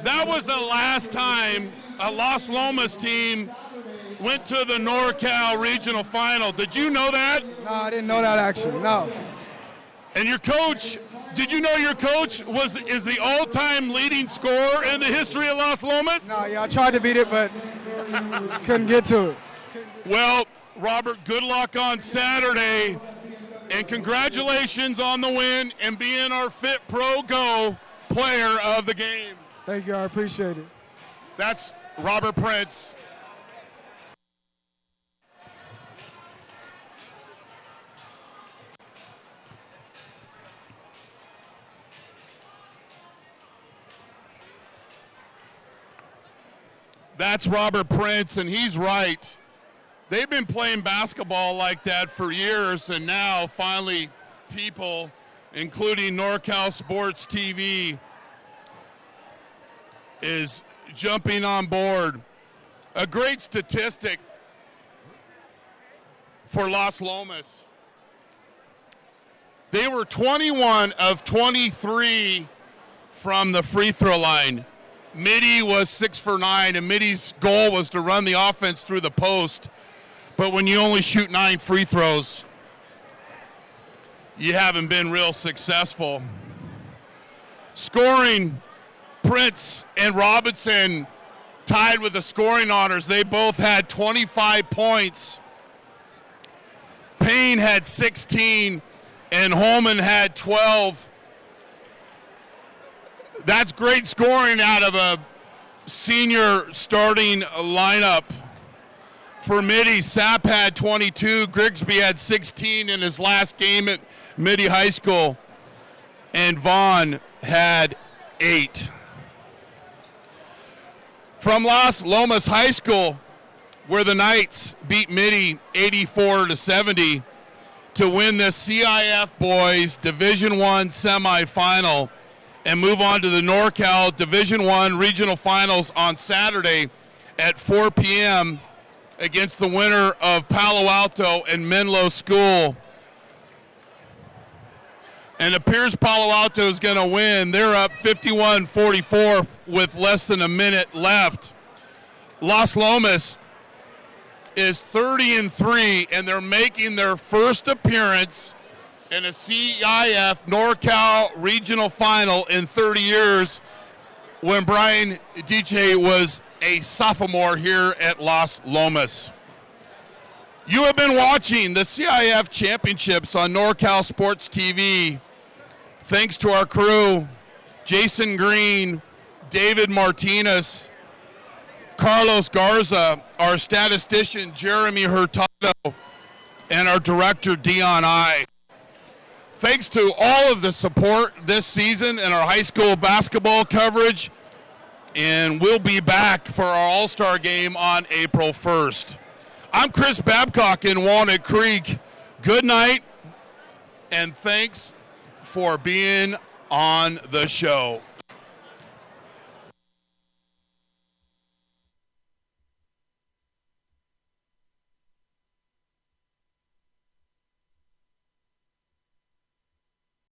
that was the last time a Los Lomas team went to the NorCal regional final. Did you know that? No, I didn't know that actually, no. And your coach, did you know your coach is the all-time leading scorer in the history of Los Lomas? No, yeah, I tried to beat it, but couldn't get to it. Well, Robert, good luck on Saturday, and congratulations on the win and being our Fit Pro Go player of the game. Thank you, I appreciate it. That's Robert Prince. That's Robert Prince, and he's right. They've been playing basketball like that for years, and now finally people, including NorCal Sports TV, is jumping on board. A great statistic for Los Lomas. They were 21 of 23 from the free throw line. Mitty was 6 for 9, and Mitty's goal was to run the offense through the post. But when you only shoot 9 free throws, you haven't been real successful. Scoring, Prince and Robinson tied with the scoring honors. They both had 25 points. Payne had 16, and Holman had 12. That's great scoring out of a senior starting lineup. For Mitty, Sapp had 22, Grigsby had 16 in his last game at Mitty High School, and Vaughn had 8. From Los Lomas High School, where the Knights beat Mitty 84-70 to win the CIF Boys Division I semifinal and move on to the NorCal Division I regional finals on Saturday at 4 p.m. against the winner of Palo Alto and Menlo School. And it appears Palo Alto is going to win. They're up 51-44 with less than a minute left. Las Lomas is 30-3, and they're making their first appearance in a CIF NorCal regional final in 30 years when Brian DJ was a sophomore here at Las Lomas. You have been watching the CIF Championships on NorCal Sports TV. Thanks to our crew, Jason Green, David Martinez, Carlos Garza, our statistician Jeremy Hurtado, and our director Dion I. Thanks to all of the support this season in our high school basketball coverage, and we'll be back for our All-Star game on April 1st. I'm Chris Babcock in Walnut Creek. Good night, and thanks for being on the show.